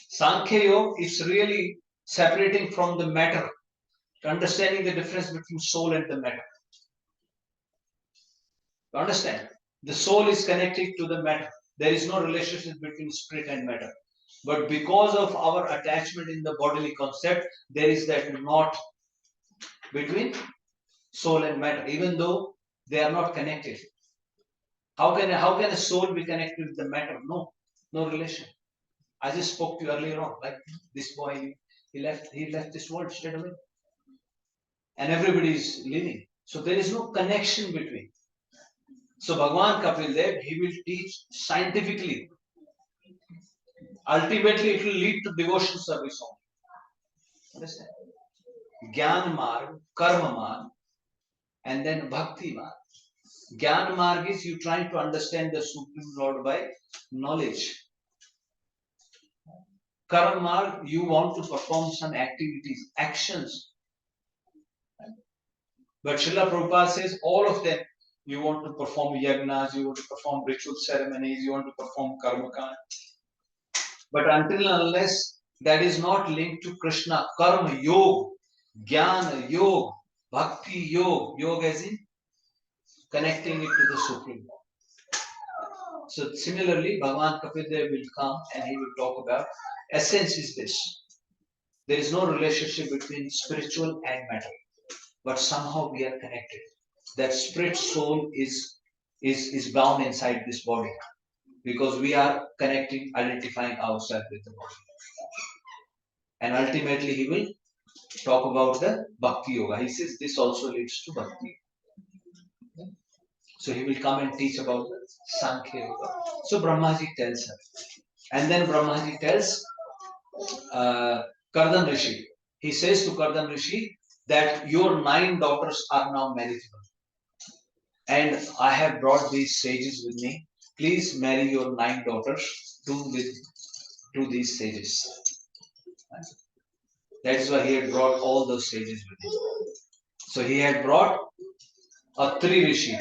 Sankhya Yoga is really separating from the matter, understanding the difference between soul and the matter. You understand? The soul is connected to the matter. There is no relationship between spirit and matter. But because of our attachment in the bodily concept, there is that knot between soul and matter, even though they are not connected. How can a soul be connected with the matter? No relation. I just spoke to you earlier on, like this boy, he left this world straight away. And everybody is living. So there is no connection between. So Bhagavan Kapil Dev, he will teach scientifically. Ultimately, it will lead to devotional service only. Understand? Gyan Marg, Karma Marg, and then Bhakti Marg. Gyan Marg is you trying to understand the Supreme Lord by knowledge. Karma Marg, you want to perform some activities, actions. But Srila Prabhupada says all of them. You want to perform yagnas, you want to perform ritual ceremonies, you want to perform karma kand. But until and unless that is not linked to Krishna, karma, yoga, jnana, yoga, bhakti, yoga as in connecting it to the Supreme Lord. So similarly, Bhagavan Kapildev will come and he will talk about essence is this. There is no relationship between spiritual and matter, but somehow we are connected. That spirit soul is bound inside this body because we are connecting, identifying ourselves with the body. And ultimately he will talk about the bhakti yoga. He says this also leads to bhakti. So he will come and teach about the Sankhya yoga. So Brahmaji tells her. And then Brahmaji tells Kardama Rishi. He says to Kardama Rishi that your 9 daughters are now marriageable. And I have brought these sages with me. Please marry your 9 daughters to these sages. That is why he had brought all those sages with him. So he had brought Atri Rishi.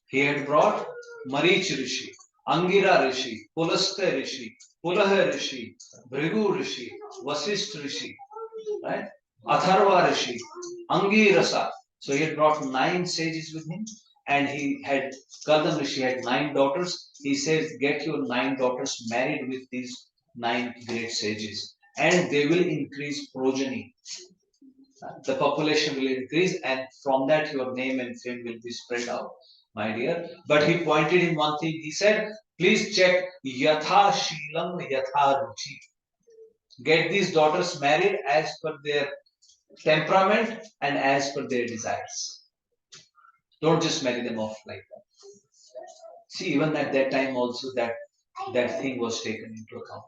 He had brought Marich Rishi, Angira Rishi, Pulastya Rishi, Pulaha Rishi, Bhrigu Rishi, Vasisht Rishi, right? Atharva Rishi, Angirasa. So he had brought 9 sages with him. And Kardama Rishi had 9 daughters. He says, get your 9 daughters married with these 9 great sages. And they will increase progeny. The population will increase and from that your name and fame will be spread out, my dear. But he pointed in one thing. He said, please check Yatha Shilam Yatha Ruchi. Get these daughters married as per their temperament and as per their desires. Don't just marry them off like that. See, even at that time also that thing was taken into account.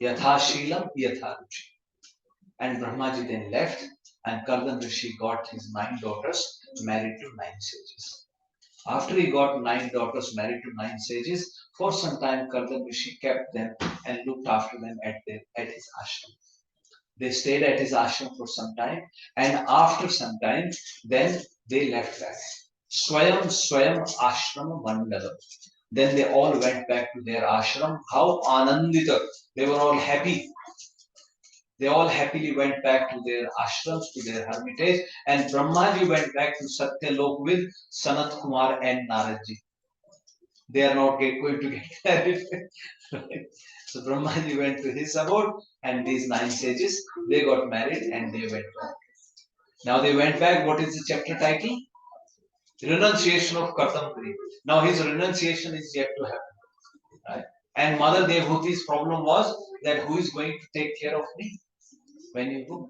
Yatha Shilam, Yatha Ruchi. And Brahmaji then left and Kardama Rishi got his 9 daughters married to 9 sages. After he got 9 daughters married to 9 sages, for some time Kardama Rishi kept them and looked after them at his ashram. They stayed at his ashram for some time and after some time then they left back. Swayam ashram mandala. Then they all went back to their ashram. How anandita. They were all happy. They all happily went back to their ashrams, to their hermitage, and Brahmaji went back to Satyalok with Sanat Kumar and Naradji. They are not going to get married. So Brahmaji went to his abode, and these 9 sages, they got married and they went back. Now they went back. What is the chapter title? Renunciation of Kardama. Now his renunciation is yet to happen. Right? And Mother Devhuti's problem was that who is going to take care of me when you go?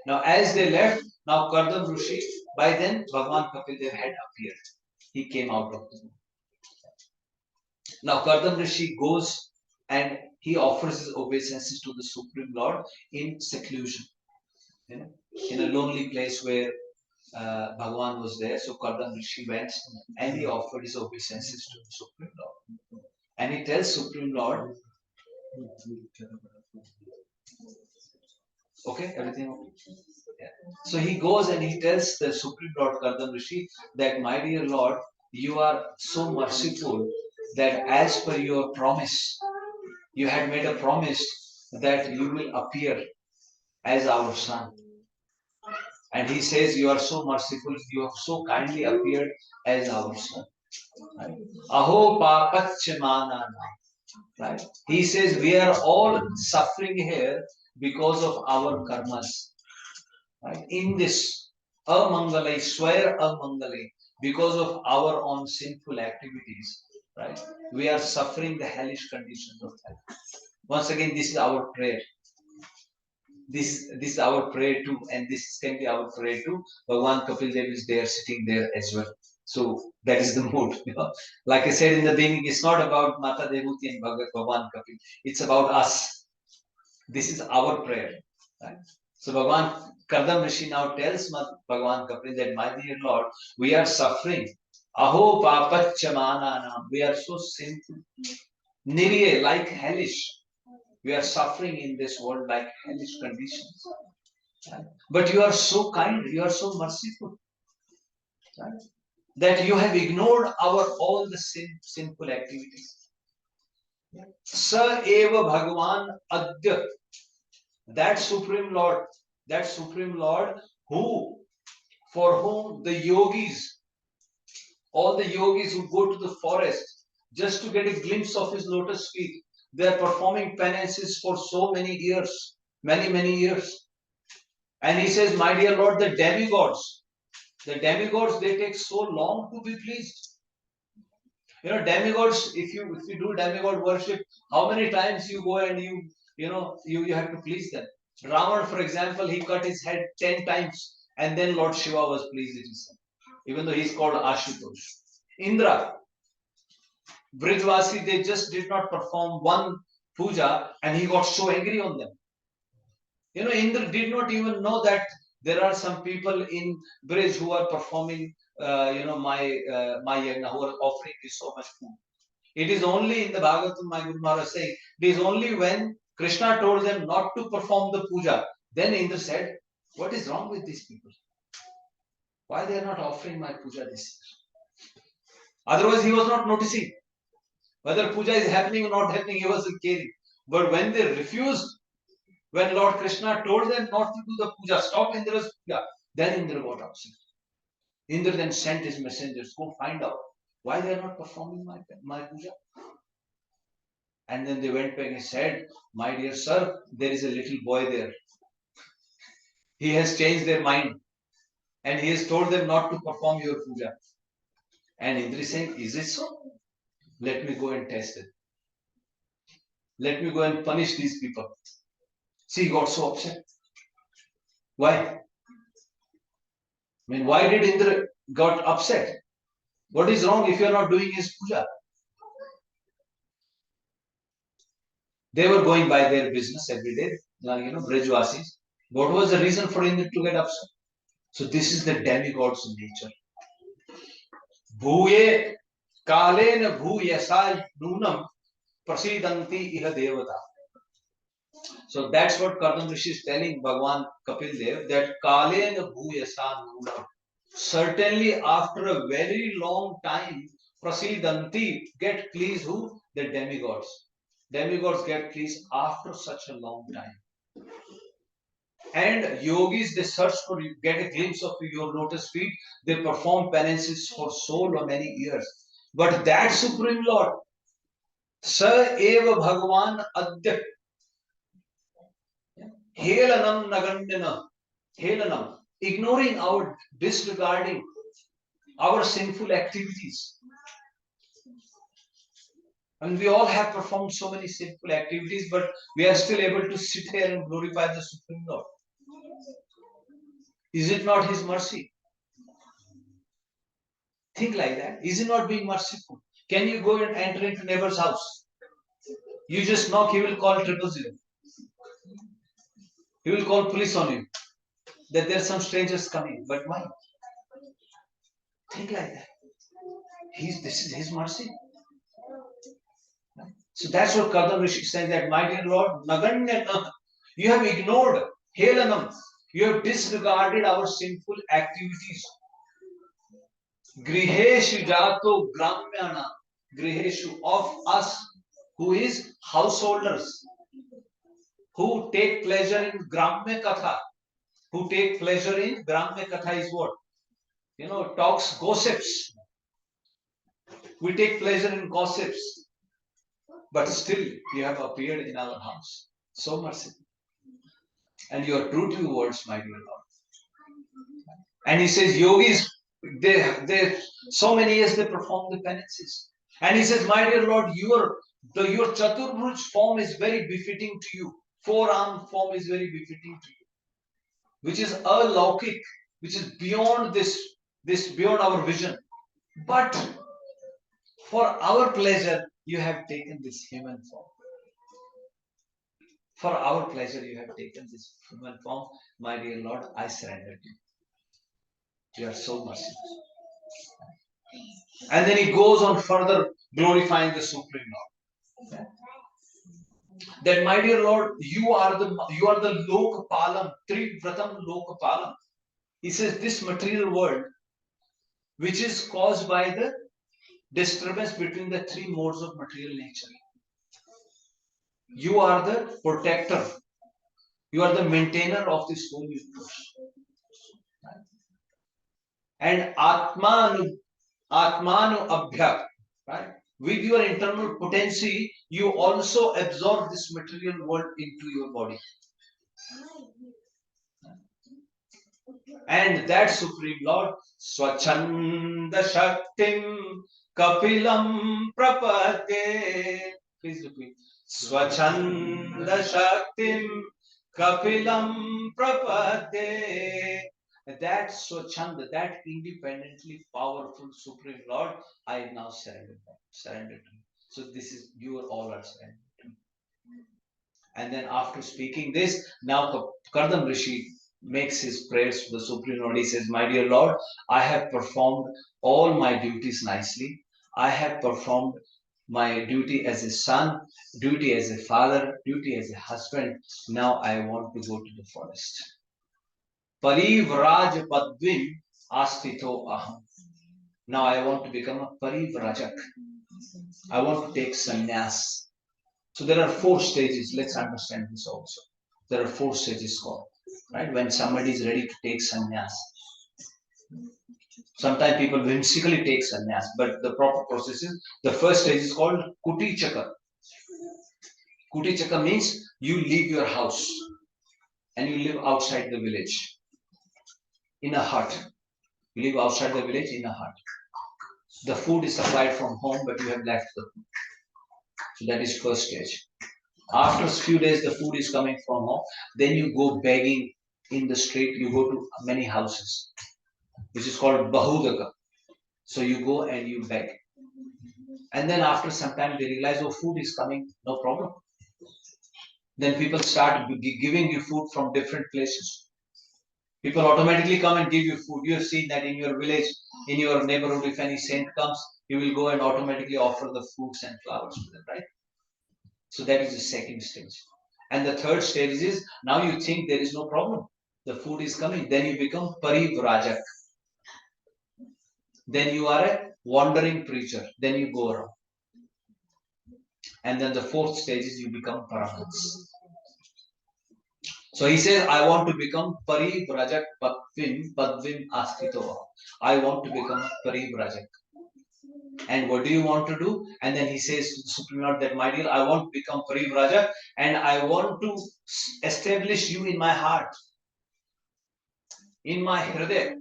Now as they left, now Kardama Rishi, by then Bhagavan Kapildev had appeared. He came out of the room. Now Kardama Rishi goes and he offers his obeisances to the Supreme Lord in seclusion. In a lonely place where Bhagavan was there. So Kardama Rishi went and he offered his obeisances to the Supreme Lord. And he tells Supreme Lord, okay, everything okay? Yeah. So he goes and he tells the Supreme Lord Kardama Rishi that, my dear Lord, you are so merciful that as per your promise, you had made a promise that you will appear as our son. And he says, you are so merciful, you have so kindly appeared as our son. Right? Aho papachmanana. Right? He says, we are all suffering here because of our karmas. Right? In this amangalai, swear amangalai, because of our own sinful activities, right? We are suffering the hellish conditions of hell. Once again, this is our prayer. This is our prayer too, and this can be our prayer too. Bhagavan Kapildev is there, sitting there as well. So that is the mood. Like I said in the beginning, it's not about Mata Devhuti and Bhagavan Kapil. It's about us. This is our prayer. Right? So Bhagavan Kardam Rishi now tells Bhagavan Kapil that, my dear Lord, we are suffering. Aho papacchamananam. We are so sinful. Niriye, like hellish. We are suffering in this world like hellish conditions. Right? But you are so kind, you are so merciful. Right? That you have ignored our all the sinful activities. Sa eva Bhagavan Adya. That Supreme Lord who, for whom the yogis, all the yogis who go to the forest just to get a glimpse of his lotus feet, they are performing penances for so many years, many years. And he says, my dear Lord, the demigods, they take so long to be pleased. Demigods, if you do demigod worship, how many times you go and you have to please them. Ravan, for example, he cut his head 10 times and then Lord Shiva was pleased with his son, even though he's called Ashutosh. Indra, Brijvasi, they just did not perform one puja and he got so angry on them. Indra did not even know that there are some people in Brij who are performing, my yagna, who are offering me so much food. It is only in the Bhagavatam, my Guru Maharaj saying, it is only when Krishna told them not to perform the puja, then Indra said, what is wrong with these people? Why they are not offering my puja this year? Otherwise, he was not noticing. Whether puja is happening or not happening, he wasn't caring. But when they refused, when Lord Krishna told them not to do the puja, stop Indra's puja, then Indra got upset. Indra then sent his messengers, go find out why they are not performing my puja. And then they went back and said, my dear sir, there is a little boy there. He has changed their mind and he has told them not to perform your puja. And Indra is saying, is it so? Let me go and test it. Let me go and punish these people. See, he got so upset. Why? Why did Indra got upset? What is wrong if you are not doing his puja? They were going by their business every day, Brijvasis. What was the reason for Indra to get upset? So this is the demigod's nature. Bhuye kalena bhuyasa nunam prasidanti iha devata. So that's what Kardama Rishi is telling Bhagavan Kapil Dev, that kalena bhuyasa nunam. Certainly after a very long time, prasidanti, get pleased who? The demigods. Demigods get pleased after such a long time. And yogis, they search for you, get a glimpse of your lotus feet. They perform penances for so many years. But that Supreme Lord, Sa eva Bhagavan Adya, Helanam Nagandana, Helanam, ignoring our, disregarding our sinful activities. And we all have performed so many sinful activities, but we are still able to sit here and glorify the Supreme Lord. Is it not His mercy? Think like that. Is He not being merciful? Can you go and enter into neighbor's house? You just knock, he will call 000. He will call police on you. That there are some strangers coming. But why? Think like that. This is His mercy. So that's what Kardama Rishi says, that my dear Lord, Naganya, you have ignored Helanam. You have disregarded our sinful activities. Griheshu jato gramyana. Griheshu, of us, who is householders, who take pleasure in Gramya Katha. Who take pleasure in Gramya Katha is what? Talks, gossips. We take pleasure in gossips. But still, you have appeared in our house. So merciful. And you are true to your words, my dear Lord. And he says, yogis, they so many years they perform the penances. And he says, my dear Lord, your Chaturbhuj form is very befitting to you. Four-arm form is very befitting to you. Which is alaukik, which is beyond this beyond our vision. But for our pleasure, you have taken this human form. For our pleasure, you have taken this human form. My dear Lord, I surrender to you. You are so merciful. And then he goes on further glorifying the Supreme Lord. That my dear Lord, you are the Lokapalam, Trivratam Lokapalam. He says this material world, which is caused by the disturbance between the three modes of material nature. You are the protector. You are the maintainer of this whole universe. And Atmanu Abhyak, right? With your internal potency, you also absorb this material world into your body. And that Supreme Lord, Swachanda Shaktim Kapilam Prapate. Please repeat. Swachanda Shaktim Kapilam Prapate. That Swachanda, that independently powerful Supreme Lord, I now surrender to you. So this is, you all are surrendered to me. And then after speaking this, now Kardama Rishi makes his prayers to the Supreme Lord. He says, my dear Lord, I have performed all my duties nicely. I have performed my duty as a son, duty as a father, duty as a husband. Now I want to go to the forest. Parivraj Padvim Astito Aham. Now I want to become a Parivrajak. I want to take sannyas. So there are 4 stages. Let's understand this also. There are 4 stages called, right? When somebody is ready to take sannyas. Sometimes people whimsically take sannyas, but the proper process is, the first stage is called Kuti Chaka. Kuti Chaka means you leave your house and you live outside the village in a hut. You live outside the village in a hut. The food is supplied from home, but you have left the food. So that is first stage. After a few days, the food is coming from home. Then you go begging in the street. You go to many houses, which is called Bahudaka. So you go and you beg. And then after some time, they realize, oh, food is coming, no problem. Then people start giving you food from different places. People automatically come and give you food. You have seen that in your village, in your neighborhood, if any saint comes, you will go and automatically offer the fruits and flowers to them, right? So that is the second stage. And the third stage is, now you think there is no problem. The food is coming. Then you become Parivrajak. Then you are a wandering preacher. Then you go around. And then the fourth stage is you become Paramahansa. So he says, I want to become Parivrajak Padvim Astito. I want to become Parivrajak. And what do you want to do? And then he says to the Supreme Lord that, my dear, I want to become Parivrajak and I want to establish you in my heart, in my hridaya,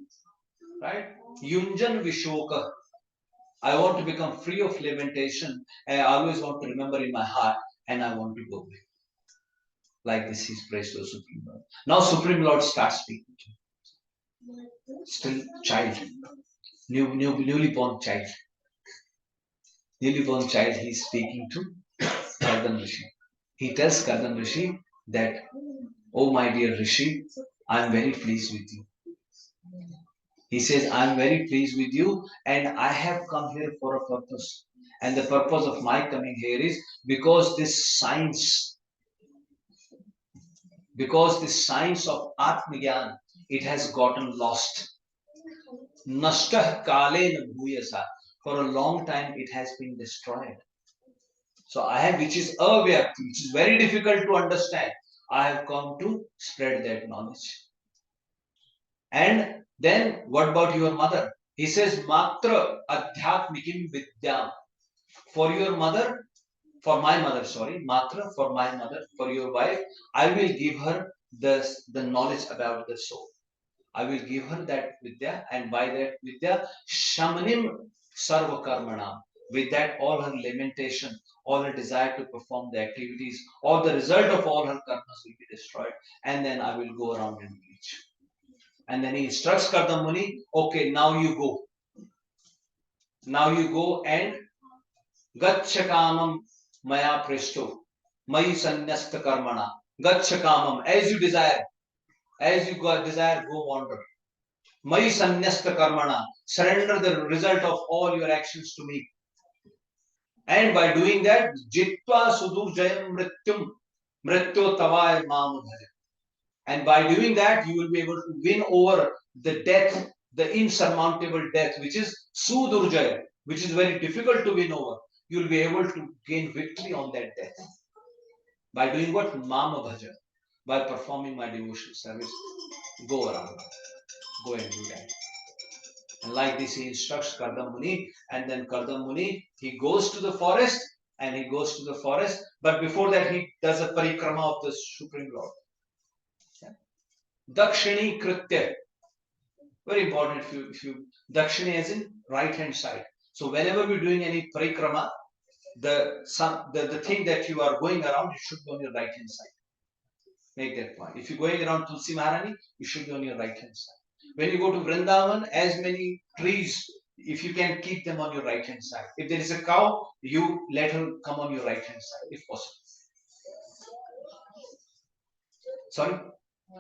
right? Yunjan Vishoka. I want to become free of lamentation. And I always want to remember in my heart and I want to go away. Like this, he's praised to the Supreme Lord. Now Supreme Lord starts speaking to him. Still child, newly born child. Newly born child, he's speaking to Kardama Rishi. He tells Kardama Rishi that, oh my dear Rishi, I'm very pleased with you. He says, I'm very pleased with you and I have come here for a purpose. And the purpose of my coming here is because this science of Atmagyan, it has gotten lost. Nashtah kalena bhuyasa. For a long time, it has been destroyed. So I have, which is avyakti, which is very difficult to understand. I have come to spread that knowledge. And then what about your mother? He says, Matra adhyatmikim vidyam. For your mother, for my mother, sorry, Matra, for my mother, for your wife, I will give her the knowledge about the soul. I will give her that vidya, and by that vidya, shamanim sarva karmanam. With that, all her lamentation, all her desire to perform the activities, all the result of all her karmas will be destroyed. And then I will go around and preach. And then he instructs Kardama Muni, okay, now you go. Now you go and Gacchakamam maya preshto, mayi sanyasta karmana. Gacha kamam, as you desire, go wander. Mai sanyasta karmana, surrender the result of all your actions to me. And by doing that, jitva sudur jayam mrityo tavay mam bhaja. And by doing that, you will be able to win over the death, the insurmountable death, which is sudurjaya, which is very difficult to win over. You will be able to gain victory on that death. By doing what? Mama bhaja. By performing my devotional service. Go around. Go and do that. And like this, he instructs Kardama Muni, and then Kardama Muni, he goes to the forest, but before that, he does a parikrama of the Supreme Lord. Dakshini Kritya. Very important if you Dakshini as in right hand side. So whenever we're doing any parikrama, the thing that you are going around, it should be on your right hand side. Make that point. If you're going around Tulsi Maharani, it should be on your right hand side. When you go to Vrindavan, as many trees, if you can keep them on your right hand side. If there is a cow, you let her come on your right hand side, if possible. Sorry?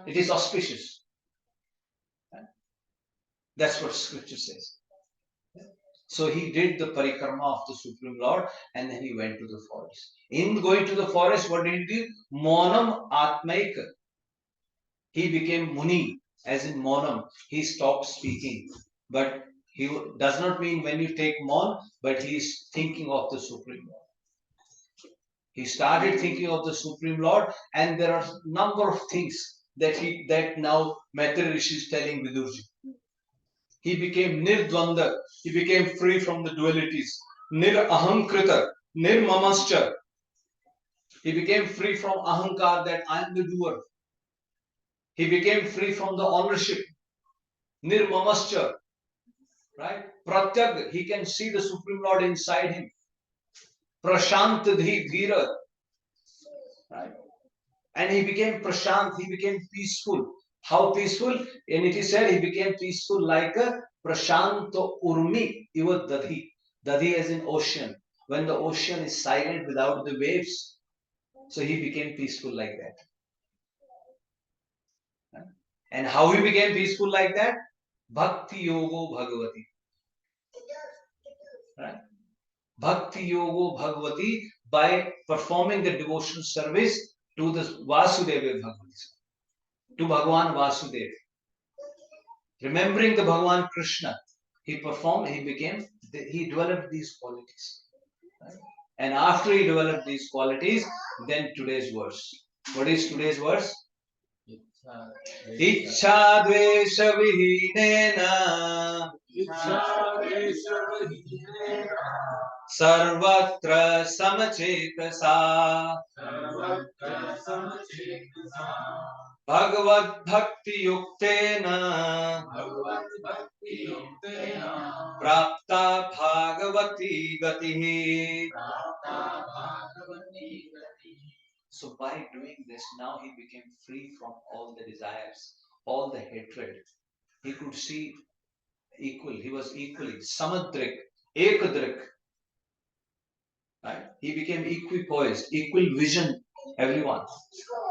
It is auspicious. That's what scripture says. So he did the parikrama of the Supreme Lord, and then he went to the forest. In going to the forest, what did he do? Monam Atmaika. He became Muni, as in Monam. He stopped speaking. But he does not mean when you take Mon, but he is thinking of the Supreme Lord. He started thinking of the Supreme Lord, and there are a number of things that now Maitreya Rishi is telling Vidurji. He became nirdvanda. He became free from the dualities. Nir ahankrita, nir mamascha. He became free from ahankar, that I am the doer. He became free from the ownership. Nir mamascha. Right? Pratyag, he can see the Supreme Lord inside him. Prashant dhira. Right? And he became prashant, he became peaceful. How peaceful? And it is said he became peaceful like a prashanto urmi iva dadhi. Dadhi as in ocean. When the ocean is silent without the waves, so he became peaceful like that. And how he became peaceful like that? Bhakti yogo bhagavati. Right? Bhakti yogo bhagavati, by performing the devotional service to the Vasudeva Bhagavati, to Bhagavan Vasudeva. Remembering the Bhagavan Krishna, he developed these qualities. Right? And after he developed these qualities, then today's verse. What is today's verse? Ichha dvesha vihinena sarvatra samachetasa Bhagavad Bhakti Yuktena Prapta Bhagavati Gatihi. So by doing this, now he became free from all the desires, all the hatred. He could see equal. He was equally samadrik, ekadrik. Right? He became equipoised, equal vision, everyone.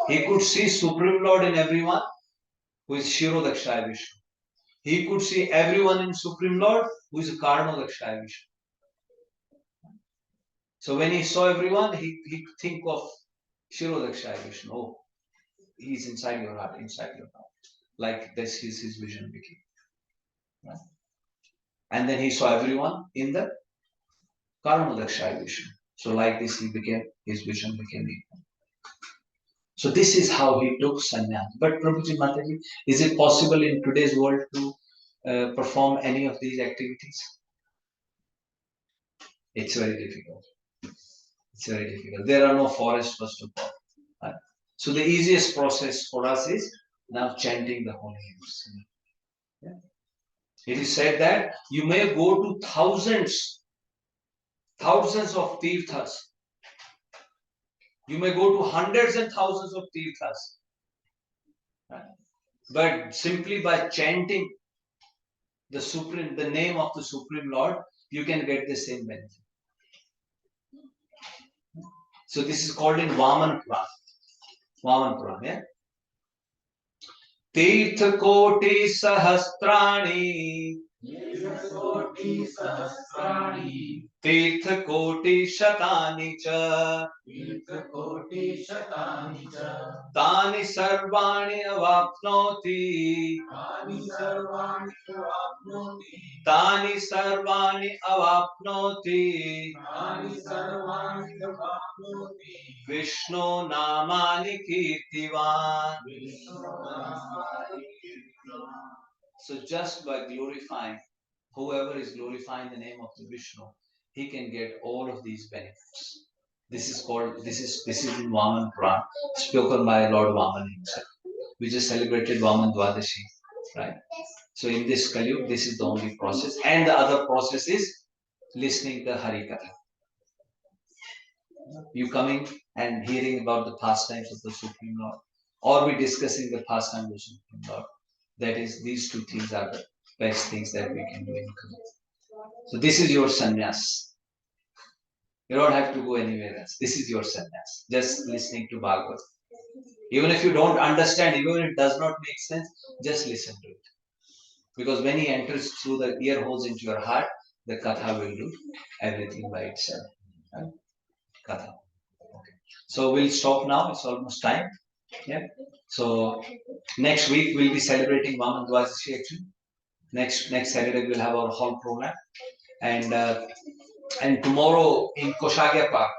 He could see Supreme Lord in everyone, who is Shirodakshaya Vishnu. He could see everyone in Supreme Lord, who is Karnodakshaya Vishnu. So when he saw everyone, he could think of Shirodakshaya Vishnu. Oh, he's inside your heart, inside your heart. Like this is his vision became. Right? And then he saw everyone in the Karnodakshaya Vishnu. So like this, his vision became equal. So this is how he took sannyas. But Prabhuji Mataji, is it possible in today's world to perform any of these activities? It's very difficult. It's very difficult. There are no forests, first of all. Right? So the easiest process for us is now chanting the holy names. Yeah? It is said that you may go to thousands of tirthas. You may go to hundreds and thousands of tirthas. Right? But simply by chanting the name of the Supreme Lord, you can get the same benefit. So this is called in Vaman Purana. Vaman Puran, yeah? Tirtha Koti Sahasrani, Koti Sahasrani, Tirtha Koti Shatani Cha, Koti Shatani Cha, Tani Sarvani Avapnoti, Tani Sarvani Avapnoti, Tani Sarvani Avapnoti, Tani Sarvani Avapnoti, Vishnu Namani Kirtivan. Vishnu Namani Kirtanam. So just by glorifying, whoever is glorifying the name of the Vishnu, he can get all of these benefits. This is in Vaman Puran, spoken by Lord Vaman himself. We just celebrated Vaman Dwadashi, right? So in this Kaliyug, this is the only process, and the other process is listening to Hari Katha. You coming and hearing about the pastimes of the Supreme Lord, or we discussing the pastimes of the Supreme Lord. That is, these two things are the best things that we can do in Kaliyug. So this is your sannyas. You don't have to go anywhere else. This is your sannyas. Just listening to Bhagavad. Even if you don't understand, even if it does not make sense, just listen to it. Because when he enters through the ear holes into your heart, the katha will do everything by itself. Right? Katha. Okay. So we'll stop now. It's almost time. Yeah. So next week we'll be celebrating Vaman Dwadashi actually. Next Saturday we'll have our hall program, and tomorrow in Koshagya Park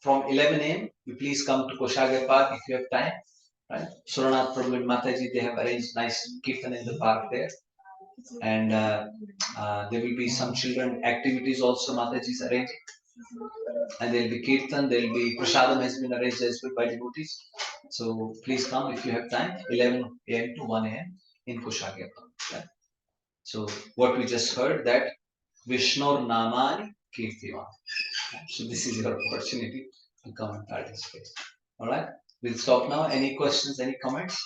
from 11 a.m. you please come to Koshagya Park if you have time. Right? Suranath Prabhu and Mataji, they have arranged nice kirtan in the park there, and there will be some children activities also. Mataji is arranging, and there will be kirtan. There will be prasadam has been arranged as well by devotees. So please come if you have time. 11 a.m. to 1 a.m. in Koshagya Park. Right? So what we just heard that Vishnur Namani Kirtivan. So this is your opportunity to come and participate. All right, we'll stop now. Any questions? Any comments?